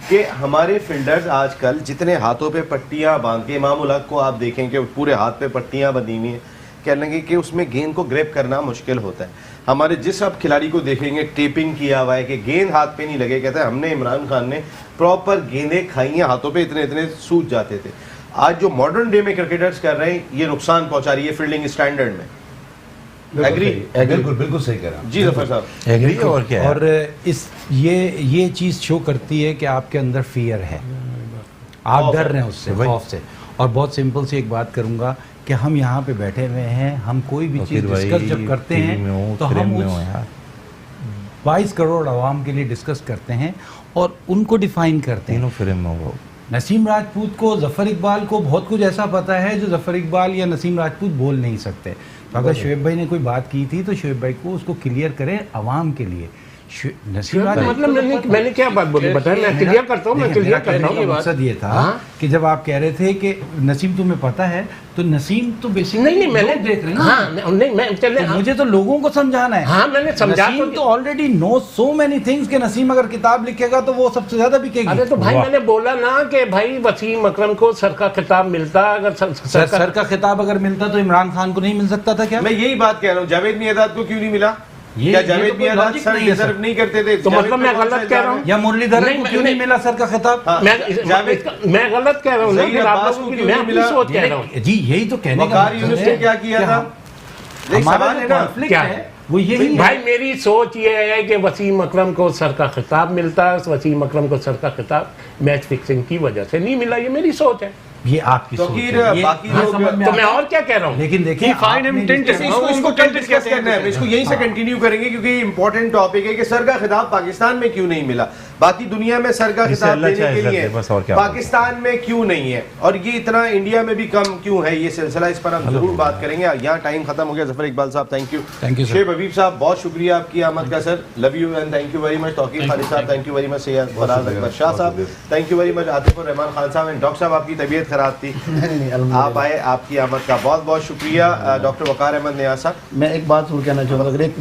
[SPEAKER 1] कि हमारे फील्डर्स आजकल जितने हाथों पे पट्टियां बांध के, इमाम उल हक को आप देखें कि पूरे हाथ पे पट्टियां बंधी हुई हैं, कहने लगे कि उसमें गेंद को ग्रैब करना मुश्किल होता है। हमारे जिस आप खिलाड़ी को देखेंगे टेपिंग किया हुआ है कि गेंद हाथ पे नहीं लगे, कहते हैं हमने इमरान खान ने प्रॉपर गेंदें खाई हैं, हाथों पे इतने इतने सूज जाते थे। आज जो मॉडर्न डे में क्रिकेटर्स कर रहे हैं ये नुकसान पहुंचा रही है फील्डिंग स्टैंडर्ड में। एग्री?
[SPEAKER 7] बिल्कुल बिल्कुल सही कह रहा हूं।
[SPEAKER 1] जी जफर साहब।
[SPEAKER 8] एग्री और क्या है?
[SPEAKER 2] और इस ये चीज़ शो करती है कि आपके अंदर फियर है, आप डर रहे हैं उससे, खौफ से। और बहुत सिंपल सी एक बात करूंगा कि हम यहाँ पे बैठे हुए हैं, हम कोई भी चीज़ डिस्कस जब करते हैं तो हम उस 22 करोड़ आवाम के लिए डिस्कस करते हैं और उनको डिफाइन करते हैं।
[SPEAKER 8] तीनों फ्रेम में हो।
[SPEAKER 2] नसीम राजपूत को, जफर इकबाल को बहुत कुछ ऐसा पता है जो जफर इकबाल या नसीम राजपूत बोल नहीं सकते। तो अगर शोएब भाई ने कोई बात की थी तो शोएब भाई को उसको क्लियर करें आवाम के लिए। नसीम राजपूत
[SPEAKER 3] मतलब मैंने क्या बात बोली बताया, मैं क्लियर करता हूँ, मैं क्लियर करता हूँ।
[SPEAKER 2] मकसद ये था कि जब आप कह रहे थे कि नसीम तुम्हें पता है, तो नसीम तो बेसिकली
[SPEAKER 3] नहीं मैंने
[SPEAKER 2] देख रहे हैं ना।
[SPEAKER 3] हाँ नहीं मैं चले
[SPEAKER 2] तो मुझे तो लोगों को समझाना है।
[SPEAKER 3] हाँ मैंने समझा
[SPEAKER 2] नसीम तो already know so many things कि नसीम अगर किताब लिखेगा तो वो सबसे ज्यादा बिकेगी।
[SPEAKER 3] अरे तो भाई मैंने बोला ना कि भाई वसीम अकरम को सर का खिताब मिलता, अगर
[SPEAKER 2] सर का खिताब अगर मिलता तो इमरान खान को नहीं मिल सकता था क्या?
[SPEAKER 1] मैं यही बात कह रहा हूँ, जावेद मियादाद को क्यों नहीं मिला? क्या जावेद मियादाद सर डिजर्व नहीं करते थे?
[SPEAKER 3] तो मतलब मैं गलत कह रहा हूँ
[SPEAKER 2] या मुरलीधरन को क्यों नहीं मिला सर का खिताब?
[SPEAKER 3] मैं गलत कह रहा हूँ ना, फिर आप लोगों की मैं अपनी सोच कह रहा हूँ।
[SPEAKER 2] जी यही तो कहने का
[SPEAKER 1] वकार यूनुस ने क्या किया था?
[SPEAKER 2] हमारा जो कॉन्फ्लिक्ट है वो यही है।
[SPEAKER 3] भाई मेरी सोच ये है कि वसीम अकरम को सर का खिताब मिलता है, वसीम अकरम को सर का खिताब मैच फिक्सिंग की वजह से नहीं मिला, ये मेरी सोच है।
[SPEAKER 2] ये आपकी सोच है।
[SPEAKER 1] बाकी
[SPEAKER 2] हाँ,
[SPEAKER 1] लोग
[SPEAKER 2] समझ में
[SPEAKER 3] तो
[SPEAKER 2] आता
[SPEAKER 3] मैं
[SPEAKER 2] है।
[SPEAKER 3] और क्या कह रहा हूँ?
[SPEAKER 2] लेकिन देखिए
[SPEAKER 1] इसको कल डिस्कस करना है, इसको यहीं से कंटिन्यू करेंगे क्योंकि ये इंपॉर्टेंट टॉपिक है कि सर का खिताब पाकिस्तान में क्यों नहीं मिला, बाकी दुनिया में सर का खिताब देने के लिए पाकिस्तान में क्यों नहीं है, और ये इतना इंडिया में भी कम क्यों है, ये सिलसिला इस पर हम जरूर बात करेंगे। यहाँ टाइम खत्म हो गया। जफर इकबाल साहब थैंक यू। शेब हबीब साहब बहुत शुक्रिया आपकी आमद का sir, love you and thank you very much. Tauqeer Khalid साहब thank you very much. Syed Faraz Akbar Shah साहब thank you very much. Atif और रहमान खान साहब एंड डॉक्टर साहब आपकी तबीयत खराब थी, आप आए, आपकी आमद का बहुत बहुत शुक्रिया। डॉक्टर वकार अहमद नियाज़ साहब,
[SPEAKER 9] मैं एक बात और कहना चाहूँगा, अगर एक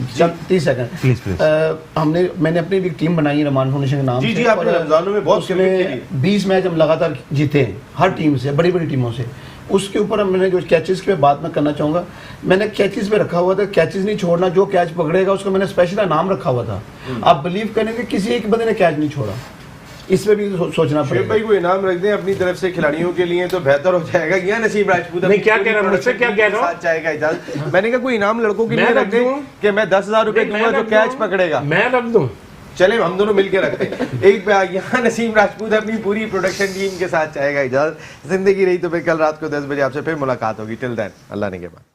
[SPEAKER 9] 30 सेकंड
[SPEAKER 8] प्लीज।
[SPEAKER 9] मैंने अपनी भी टीम बनाई है रमान फाउंडेशन के नाम
[SPEAKER 1] जी
[SPEAKER 9] से।
[SPEAKER 1] जी आपने रमजानों में बहुत
[SPEAKER 9] उसमें 20 मैच हम लगातार जीते हैं हर टीम से, बड़ी बड़ी टीमों से। उसके ऊपर मैंने जो कैचेस की बात मैं करना चाहूँगा, मैंने कैचेस पे रखा हुआ था, कैचेस नहीं छोड़ना, जो कैच पकड़ेगा उसको मैंने स्पेशल नाम रखा हुआ था। आप बिलीव करेंगे किसी एक बंदे ने कैच नहीं छोड़ा, इसमें भी सोचना
[SPEAKER 1] शेख
[SPEAKER 9] पड़ेगा।
[SPEAKER 1] भाई को इनाम रख दें अपनी तरफ से खिलाड़ियों के लिए तो बेहतर हो जाएगा। या नसीम राजपूत
[SPEAKER 3] नहीं, क्या कह रहा हूं, मुझसे क्या कह रहा हूं?
[SPEAKER 1] साथ जाएगा इजाजत। मैंने कहा कोई इनाम लड़कों के
[SPEAKER 3] मैं
[SPEAKER 1] लिए
[SPEAKER 3] रख
[SPEAKER 1] रख दें
[SPEAKER 3] दूं?
[SPEAKER 1] कि मैं 10,000 रुपए दूंगा जो कैच पकड़ेगा।
[SPEAKER 3] मैं रख दूं?
[SPEAKER 1] चले हम दोनों मिलकर रखते हैं। एक यहाँ नसीम राजपूत अपनी पूरी प्रोडक्शन टीम के साथ चाहेगा इजाजत। जिंदगी रही तो फिर कल रात को 10 बजे आपसे फिर मुलाकात होगी। टिल देन अल्लाह ने के बाद।